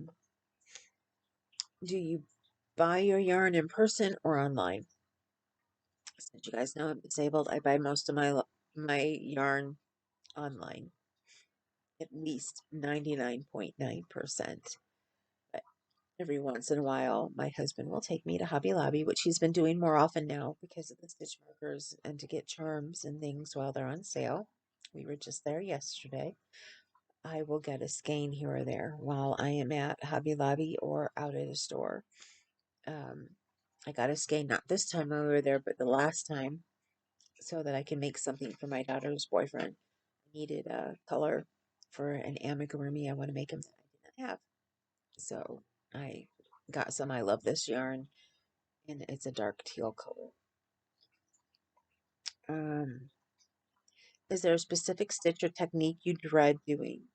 Do you buy your yarn in person or online? Since you guys know I'm disabled, I buy most of my yarn online, at least 99.9%. But every once in a while, my husband will take me to Hobby Lobby, which he's been doing more often now because of the stitch markers and to get charms and things while they're on sale. We were just there yesterday. I will get a skein here or there while I am at Hobby Lobby or out at a store. Um, I got a skein not this time when we were there, but the last time, so that I can make something for my daughter's boyfriend. I needed a color for an amigurumi. I want to make him that I didn't have. So I got some. I love this yarn, and it's a dark teal color. Um, is there a specific stitch or technique you dread doing?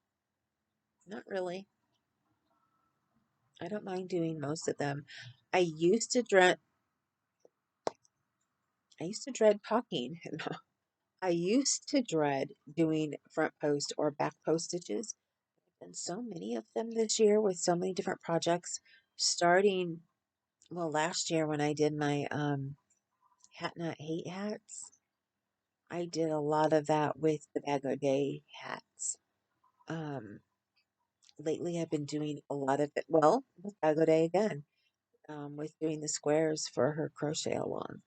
Not really. I don't mind doing most of them. I used to dread. I used to dread pocking. I used to dread doing front post or back post stitches. And so many of them this year with so many different projects. Starting, well, last year when I did my Hat Not Hate hats, I did a lot of that with the Bag O' Day hats. Um, Lately I've been doing a lot of it, well, with Bag O' Day again, with doing the squares for her crochet along.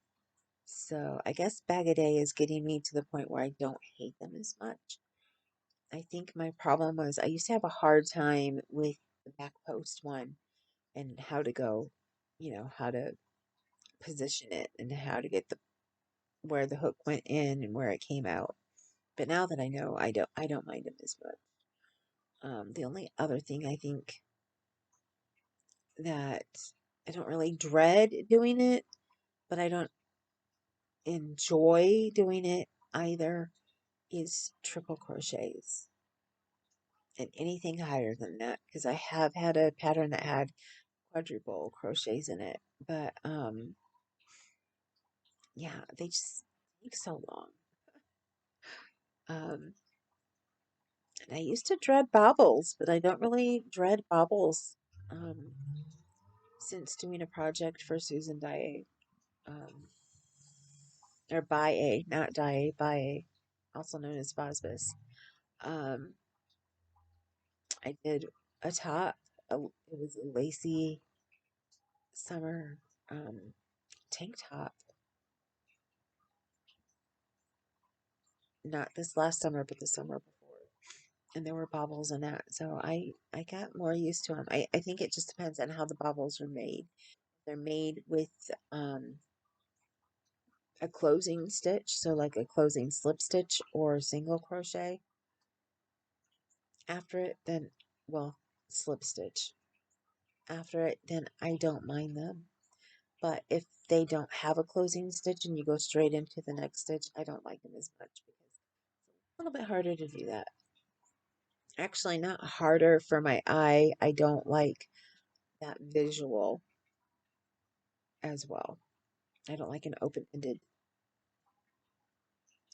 So I guess Bag O' Day is getting me to the point where I don't hate them as much. I think my problem was I used to have a hard time with the back post one and how to go, how to position it and how to get the where the hook went in and where it came out. But now that I know, I don't mind them as much. The only other thing I think that I don't really dread doing it, but I don't enjoy doing it either is triple crochets and anything higher than that because I have had a pattern that had quadruple crochets in it, but yeah, they just take so long. Um, and I used to dread bobbles, but I don't really dread bobbles since doing a project for Susan Dye, or by a, not Dye, by a, also known as Vosbus. Um, I did a top. It was a lacy summer tank top. Not this last summer, but the summer before. And there were bobbles in that, so I got more used to them. I think it just depends on how the bobbles are made. They're made with a closing stitch, so like a closing slip stitch or single crochet after it, then, well, slip stitch after it, then I don't mind them. But if they don't have a closing stitch and you go straight into the next stitch, I don't like them as much because it's a little bit harder to do that. Actually, not harder for my eye. I don't like that visual as well. I don't like an open-ended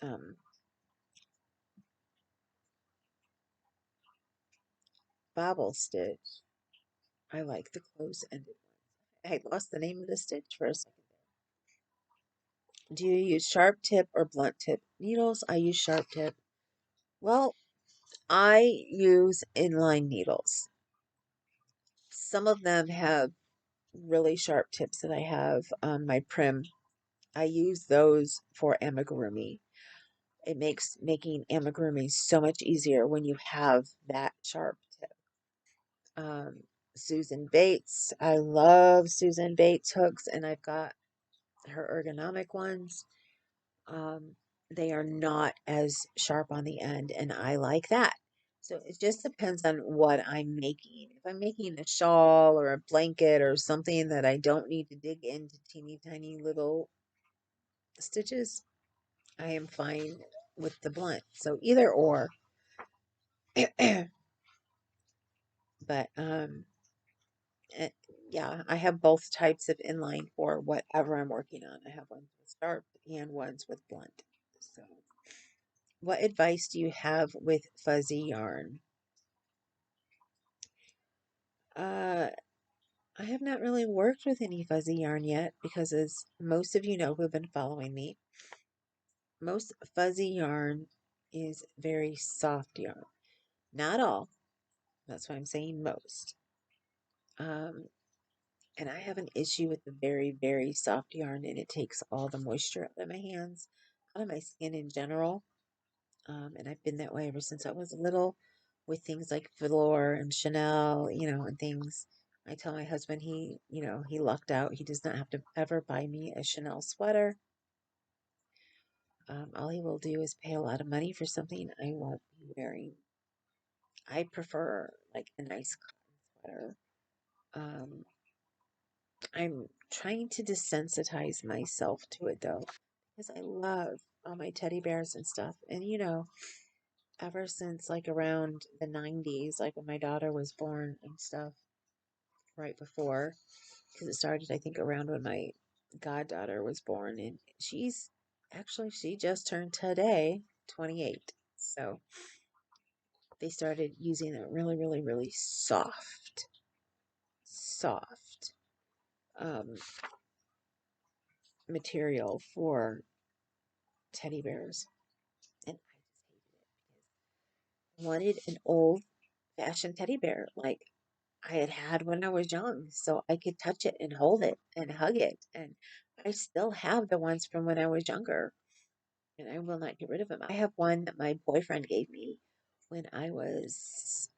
um, bobble stitch. I like the close-ended one. I lost the name of the stitch for a second. Do you use sharp tip or blunt tip needles? I use sharp tip. Well, I use inline needles. Some of them have really sharp tips that I have on my prim. I use those for amigurumi. It makes making amigurumi so much easier when you have that sharp tip. Um, Susan Bates. I love Susan Bates hooks, and I've got her ergonomic ones. Um, they are not as sharp on the end, and I like that. So it just depends on what I'm making. If I'm making a shawl or a blanket or something that I don't need to dig into teeny tiny little stitches, I am fine with the blunt. So either or. But eh, yeah, I have both types of inline for whatever I'm working on. I have ones with sharp and ones with blunt. So, what advice do you have with fuzzy yarn? Uh, I have not really worked with any fuzzy yarn yet because, as most of you know who have been following me, most fuzzy yarn is very soft yarn. Not all. That's why I'm saying most. Um, and I have an issue with the very, very soft yarn, and it takes all the moisture out of my hands, out of my skin in general. And I've been that way ever since I was little with things like velour and Chanel, and things. I tell my husband he lucked out. He does not have to ever buy me a Chanel sweater. All he will do is pay a lot of money for something I won't be wearing. I prefer like a nice cotton sweater. Um, I'm trying to desensitize myself to it though, because I love all my teddy bears and stuff. And ever since like around the 90s, like when my daughter was born and stuff, right before, because it started, I think, around when my goddaughter was born. And she just turned today 28. So they started using a really, really, really soft um, material for teddy bears. And I wanted an old fashioned teddy bear like I had when I was young, so I could touch it and hold it and hug it. And I still have the ones from when I was younger, and I will not get rid of them. I have one that my boyfriend gave me when I was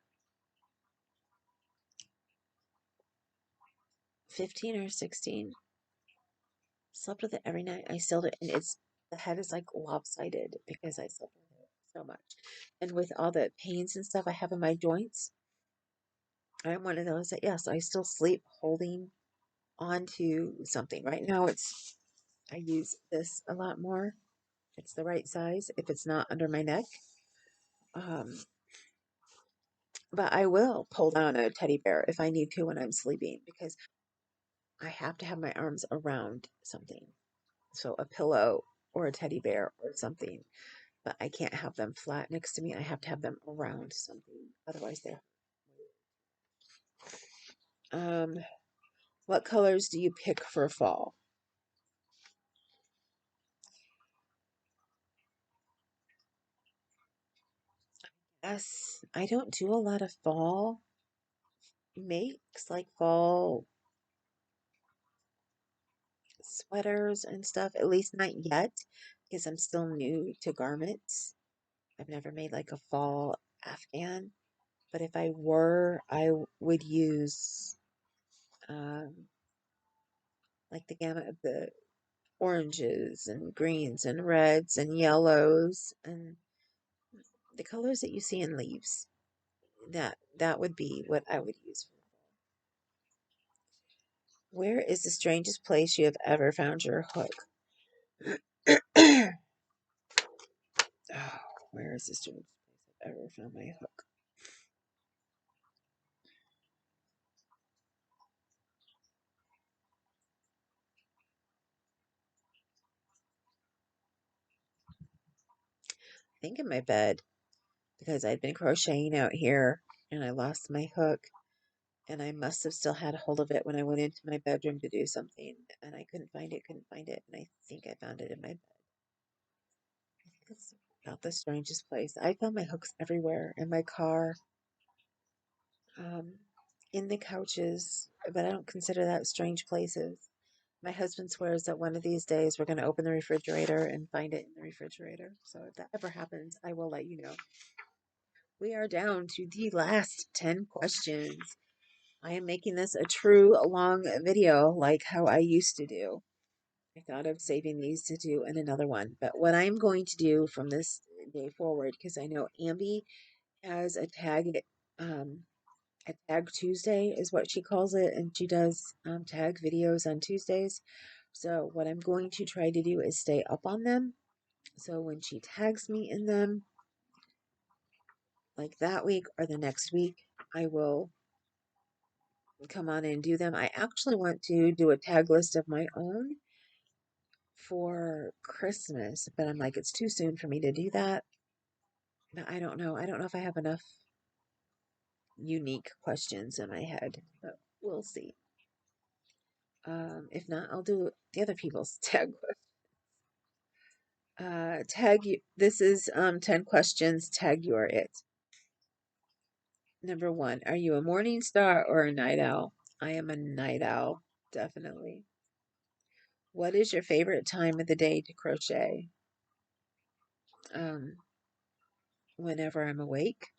15 or 16. Slept with it every night. I sealed it, and the head is like lopsided because I slept with it so much. And with all the pains and stuff I have in my joints, I'm one of those that, yes, I still sleep holding onto something. Right now, I use this a lot more. It's the right size if it's not under my neck. Um, but I will pull down a teddy bear if I need to when I'm sleeping because I have to have my arms around something. So a pillow or a teddy bear or something. But I can't have them flat next to me. I have to have them around something. Otherwise, they're. Um, what colors do you pick for fall? Yes, I don't do a lot of fall makes, like fall sweaters and stuff, at least not yet, because I'm still new to garments. I've never made like a fall Afghan, but if I were, would use like the gamut of the oranges and greens and reds and yellows and the colors that you see in leaves. That would be what I would use. Where is the strangest place you have ever found your hook? Oh, where is the strangest place I've ever found my hook? I think in my bed because I'd been crocheting out here and I lost my hook and I must have still had a hold of it when I went into my bedroom to do something and I couldn't find it, and I think I found it in my bed. I think it's about the strangest place. I found my hooks everywhere in my car, um, in the couches, but I don't consider that strange places. My husband swears that one of these days we're going to open the refrigerator and find it in the refrigerator. So if that ever happens, I will let you know. We are down to the last 10 questions. I am making this a true long video like how I used to do. I thought of saving these to do in another one. But what I'm going to do from this day forward, because I know Ambi has um, a tag Tuesday is what she calls it, and she does tag videos on Tuesdays. So what I'm going to try to do is stay up on them. So when she tags me in them, like that week or the next week, I will come on and do them. I actually want to do a tag list of my own for Christmas, but I'm like, it's too soon for me to do that. But I don't know. I don't know if I have enough unique questions in my head, but we'll see. If not, I'll do the other people's tag. Tag you. This is 10 questions. Tag your it. Number one, are you a morning star or a night owl? I am a night owl, definitely. What is your favorite time of the day to crochet? Um, Whenever I'm awake,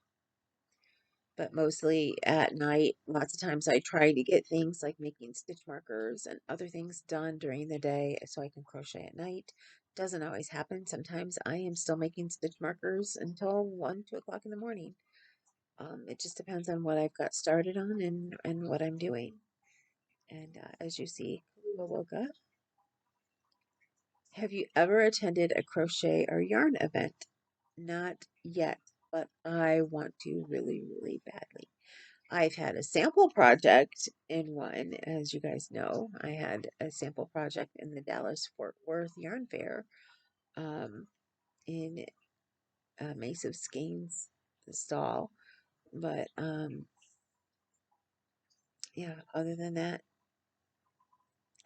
but mostly at night. Lots of times I try to get things like making stitch markers and other things done during the day so I can crochet at night. Doesn't always happen. Sometimes I am still making stitch markers until 1, 2 o'clock in the morning. It just depends on what I've got started on and what I'm doing. And as you see, Kalua woke up. Have you ever attended a crochet or yarn event? Not yet, but I want to really, really badly. I've had a sample project in one, as you guys know. I had a sample project in the Dallas Fort Worth Yarn Fair in Mace of Skeins stall. But yeah, other than that,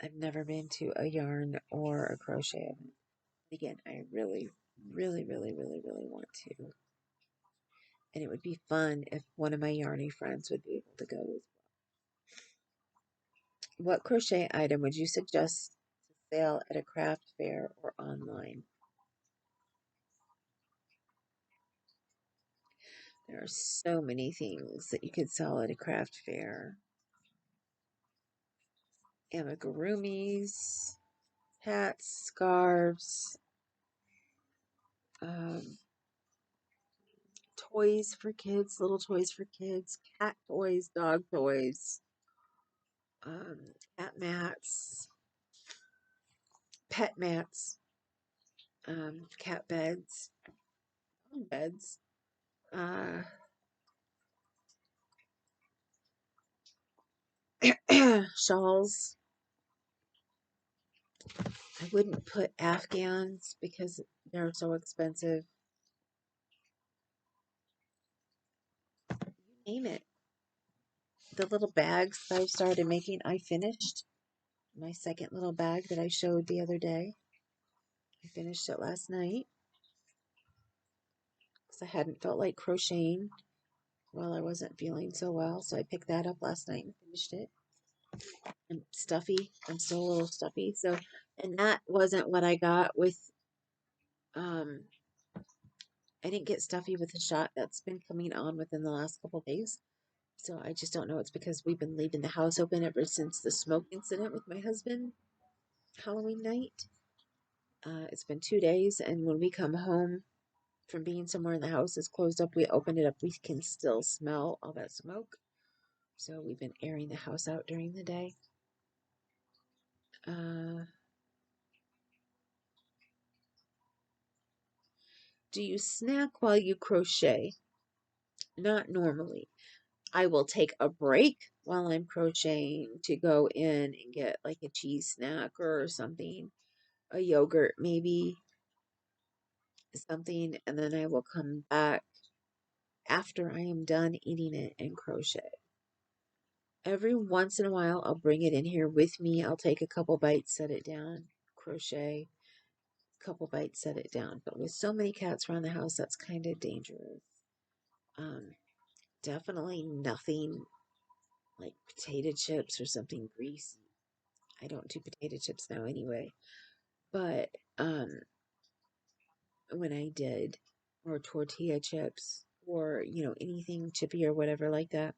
I've never been to a yarn or a crochet event. Again, I really, really, really, really, really want to. And it would be fun if one of my yarny friends would be able to go as well. What crochet item would you suggest to sell at a craft fair or online? There are so many things that you could sell at a craft fair. Amigurumis, hats, scarves, um, toys for kids, little toys for kids, cat toys, dog toys, cat mats, pet mats, cat beds, beds, uh, shawls. I wouldn't put Afghans because they're so expensive. Name it. The little bags that I've started making, I finished my second little bag that I showed the other day. I finished it last night because I hadn't felt like crocheting while I wasn't feeling so well. So I picked that up last night and finished it. I'm stuffy. I'm still a little stuffy. So, and that wasn't what I got with, um, I didn't get stuffy with the shot that's been coming on within the last couple days. So I just don't know. It's because we've been leaving the house open ever since the smoke incident with my husband Halloween night. It's been 2 days, and when we come home from being somewhere in the house is closed up, we open it up, we can still smell all that smoke. So we've been airing the house out during the day. Do you snack while you crochet? Not normally. I will take a break while I'm crocheting to go in and get like a cheese snack or something, a yogurt maybe, something, and then I will come back after I am done eating it and crochet. Every once in a while, I'll bring it in here with me. I'll take a couple bites, set it down, crochet, couple bites, set it down. But with so many cats around the house, that's kind of dangerous. Um, Definitely nothing like potato chips or something greasy. I don't do potato chips now anyway. But when I did, or tortilla chips, or anything chippy or whatever like that,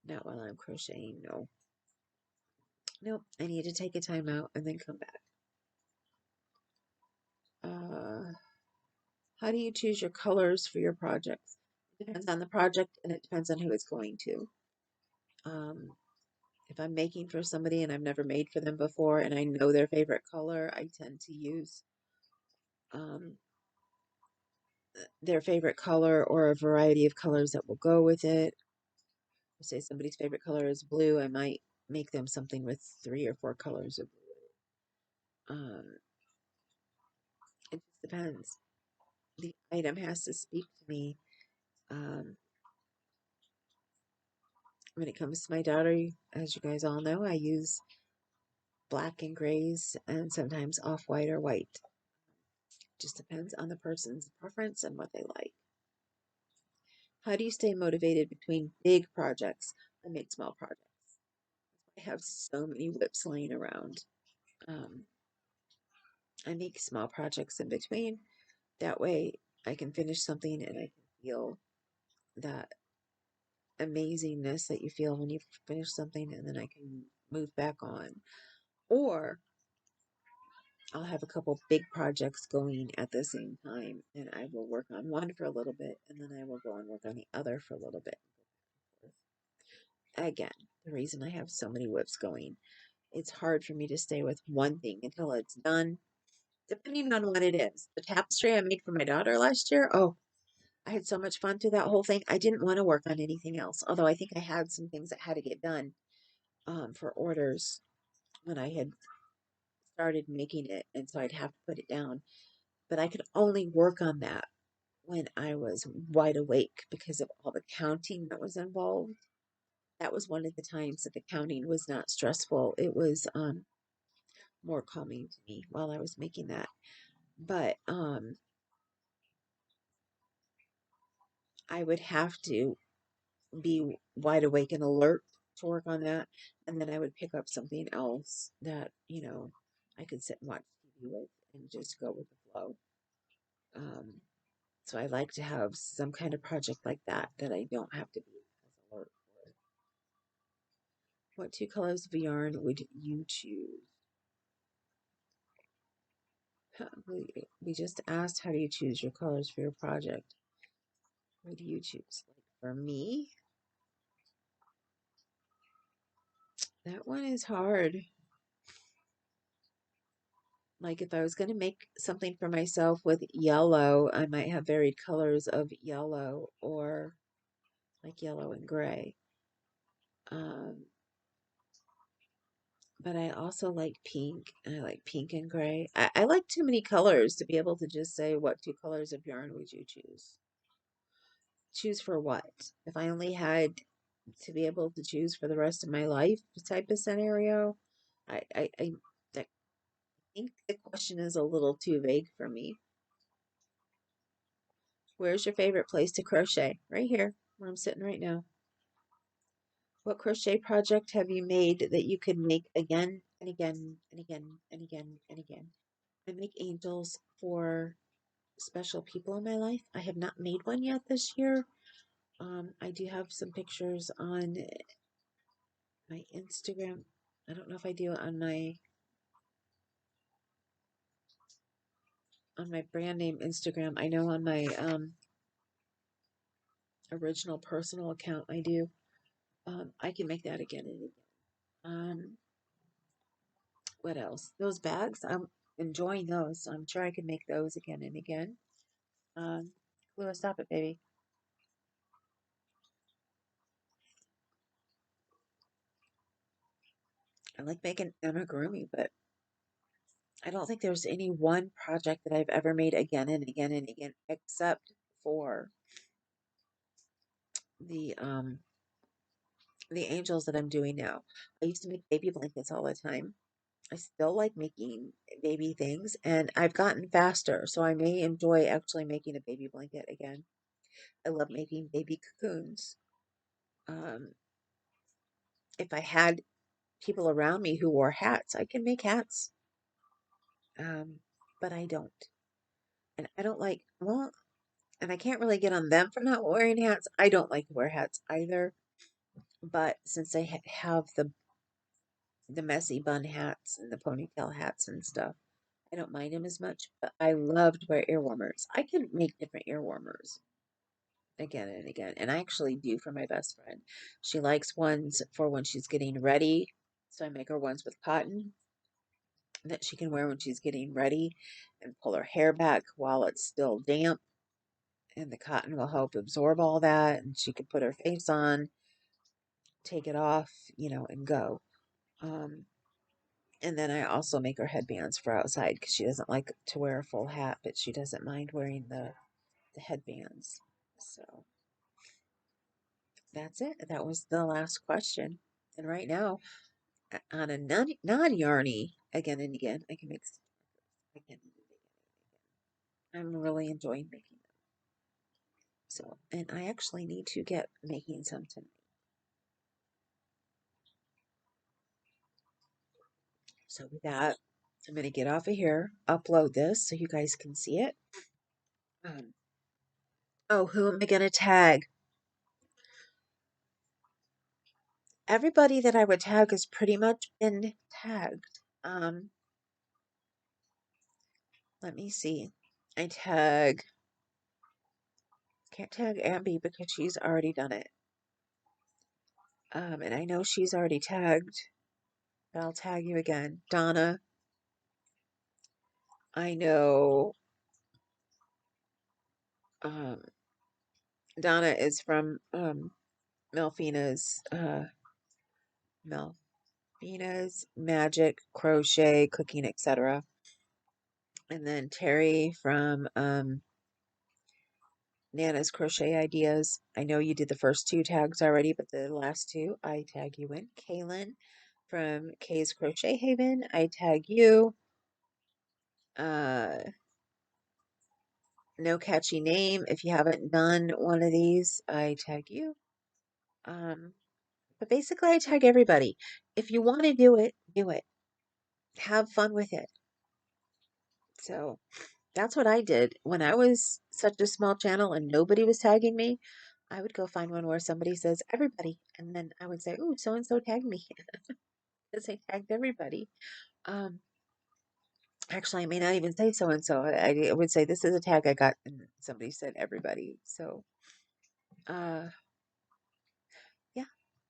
not while I'm crocheting. No, nope. I need to take a time out and then come back. Uh, how do you choose your colors for your projects? It depends on the project and it depends on who it's going to. Um, if I'm making for somebody and I've never made for them before and I know their favorite color, I tend to use um, their favorite color or a variety of colors that will go with it. Say somebody's favorite color is blue, I might make them something with 3 or 4 colors of blue. It just depends. The item has to speak to me. Um, when it comes to my daughter, as you guys all know, I use black and grays and sometimes off-white or white. Just depends on the person's preference and what they like. How do you stay motivated between big projects and make small projects? I have so many whips laying around. Um, I make small projects in between. That way I can finish something and I can feel that amazingness that you feel when you finish something, and then I can move back on. Or I'll have a couple big projects going at the same time, and I will work on one for a little bit, and then I will go and work on the other for a little bit. Again, the reason I have so many whips going, it's hard for me to stay with one thing until it's done, depending on what it is. The tapestry I made for my daughter last year, oh, I had so much fun through that whole thing. I didn't want to work on anything else, although I think I had some things that had to get done for orders when I had started making it, and so I'd have to put it down. But I could only work on that when I was wide awake because of all the counting that was involved. That was one of the times that the counting was not stressful. It was more calming to me while I was making that. But I would have to be wide awake and alert to work on that, and then I would pick up something else that I could sit and watch TV with and just go with the flow. So I like to have some kind of project like that I don't have to be as alert for. What 2 colors of yarn would you choose? We just asked, how do you choose your colors for your project? What do you choose? Like for me, that one is hard. Like if I was going to make something for myself with yellow, I might have varied colors of yellow, or like yellow and gray. Um, but I also like pink, and I like pink and gray. I like too many colors to be able to just say, what 2 colors of yarn would you choose? Choose for what? If I only had to be able to choose for the rest of my life type of scenario, I think the question is a little too vague for me. Where's your favorite place to crochet? Right here, where I'm sitting right now. What crochet project have you made that you could make again and again and again and again and again? I make angels for special people in my life. I have not made one yet this year. I do have some pictures on my Instagram. I don't know if I do it on my brand name Instagram. I know on my original personal account I do. I can make that again and again. What else? Those bags, I'm enjoying those. So I'm sure I can make those again and again. Lua, stop it, baby. I like making amigurumi, but I don't think there's any one project that I've ever made again and again and again, except for the um the angels that I'm doing now. I used to make baby blankets all the time. I still like making baby things, and I've gotten faster, so I may enjoy actually making a baby blanket again. I love making baby cocoons. Um, if I had people around me who wore hats, I can make hats. But I don't. And I don't like, well, and I can't really get on them for not wearing hats. I don't like to wear hats either. But since I have the messy bun hats and the ponytail hats and stuff, I don't mind them as much. But I love to wear ear warmers. I can make different ear warmers again and again. And I actually do for my best friend. She likes ones for when she's getting ready. So I make her ones with cotton that she can wear when she's getting ready and pull her hair back while it's still damp. and the cotton will help absorb all that, and she can put her face on, take it off, and go. Um, and then I also make her headbands for outside because she doesn't like to wear a full hat, but she doesn't mind wearing the headbands. So that's it. That was the last question. And right now, on a non yarny again and again, I can make again and again. I'm really enjoying making them. So, and I actually need to get making some tonight. So with that, I'm going to get off of here, upload this so you guys can see it. Um, oh, who am I going to tag? Everybody that I would tag has pretty much been tagged. Let me see. I can't tag Abby because she's already done it. And I know she's already tagged, but I'll tag you again. Donna, I know, um, Donna is from, Melfina's, Melfina's Magic, Crochet, Cooking, etc. And then Terry from, Nana's Crochet Ideas. I know you did the first two tags already, but the last two I tag you in. Kaylin from Kay's Crochet Haven, I tag you. No catchy name. If you haven't done one of these, I tag you. But basically, I tag everybody. If you want to do it, do it. Have fun with it. So that's what I did when I was such a small channel and nobody was tagging me. I would go find one where somebody says everybody, and then I would say, "Ooh, so and so tagged me," because I tagged everybody. Um, Actually, I may not even say so and so. I would say this is a tag I got, and somebody said everybody. So, uh, yeah,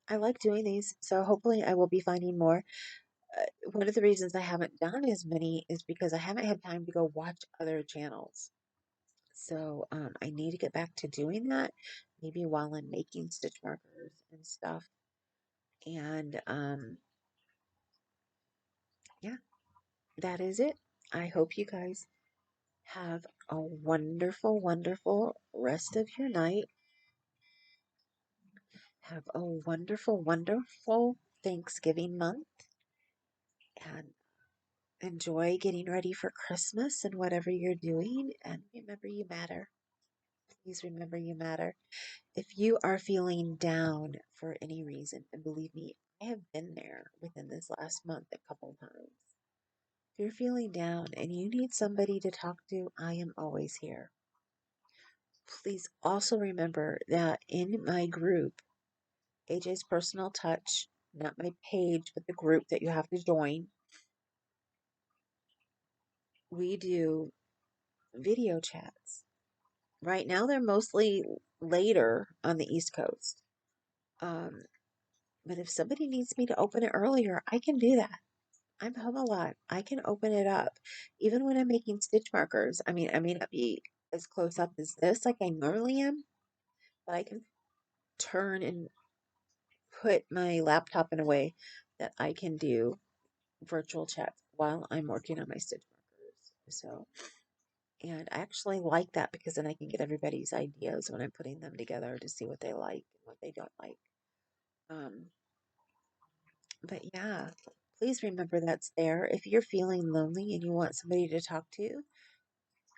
I like doing these. So hopefully, I will be finding more. One of the reasons I haven't done as many is because I haven't had time to go watch other channels. So, I need to get back to doing that, maybe while I'm making stitch markers and stuff. And yeah, that is it. I hope you guys have a wonderful, wonderful rest of your night. Have a wonderful, wonderful Thanksgiving month and enjoy getting ready for Christmas and whatever you're doing. And remember, you matter. Please remember, you matter. If you are feeling down for any reason, and believe me, I have been there within this last month a couple times. If you're feeling down and you need somebody to talk to, I am always here. Please also remember that in my group, AJ's Personal Touch, not my page, but the group that you have to join, we do video chats. Right now, they're mostly later on the East Coast. Um, but if somebody needs me to open it earlier, I can do that. I'm home a lot. I can open it up. Even when I'm making stitch markers, I mean, I may not be as close up as this like I normally am, but I can turn and put my laptop in a way that I can do virtual chats while I'm working on my stitch markers. So, and I actually like that because then I can get everybody's ideas when I'm putting them together to see what they like and what they don't like. Um, but yeah, please remember that's there. If you're feeling lonely and you want somebody to talk to,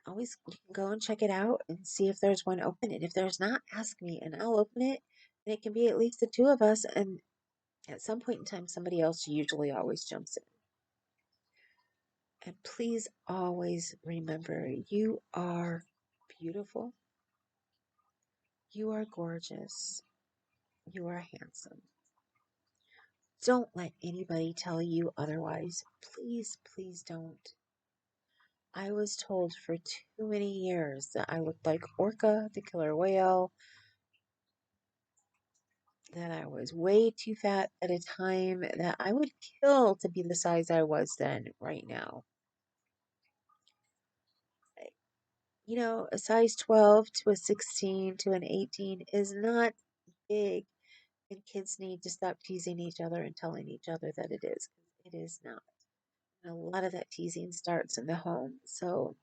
always you can go and check it out and see if there's one open. And if there's not, ask me and I'll open it. And it can be at least the two of us. And at some point in time, somebody else usually always jumps in. And please always remember you are beautiful, you are gorgeous, you are handsome. Don't let anybody tell you otherwise. Please, please don't. I was told for too many years that I looked like Orca, the killer whale, that I was way too fat at a time, that I would kill to be the size I was then, right now. A size 12 to a 16 to an 18 is not big, and kids need to stop teasing each other and telling each other that it is. It is not. And a lot of that teasing starts in the home. So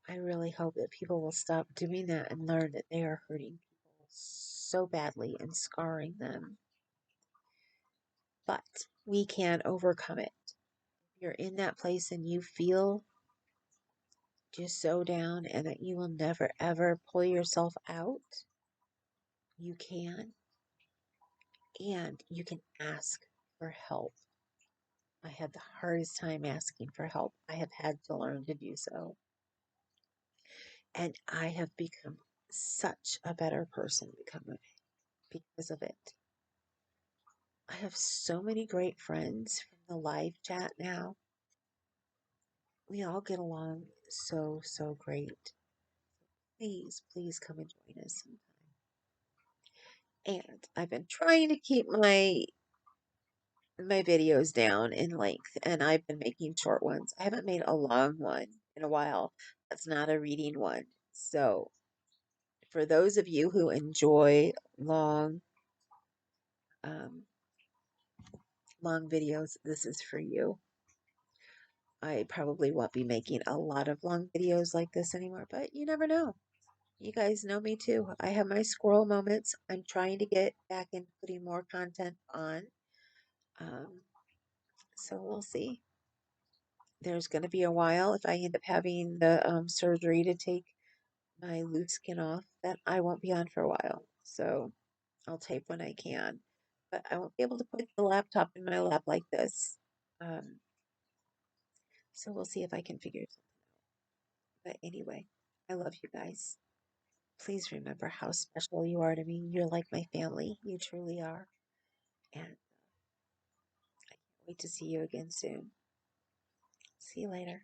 I really hope that people will stop doing that and learn that they are hurting people so badly and scarring them. But we can overcome it. If you're in that place and you feel just so down and that you will never ever pull yourself out, you can. And you can ask for help. I had the hardest time asking for help. I have had to learn to do so. And I have become such a better person because of it. I have so many great friends from the live chat now. We all get along so, so great. Please, please come and join us sometime. And I've been trying to keep my videos down in length, and I've been making short ones. I haven't made a long one in a while. That's not a reading one. So, for those of you who enjoy um, long videos, this is for you. I probably won't be making a lot of long videos like this anymore, but you never know. You guys know me too. I have my squirrel moments. I'm trying to get back and putting more content on. Um, so we'll see. There's going to be a while if I end up having the surgery to take my loose skin off that I won't be on for a while. So I'll tape when I can. But I won't be able to put the laptop in my lap like this. Um, so we'll see if I can figure something out. But anyway, I love you guys. Please remember how special you are to me. You're like my family. You truly are. And I can't wait to see you again soon. See you later.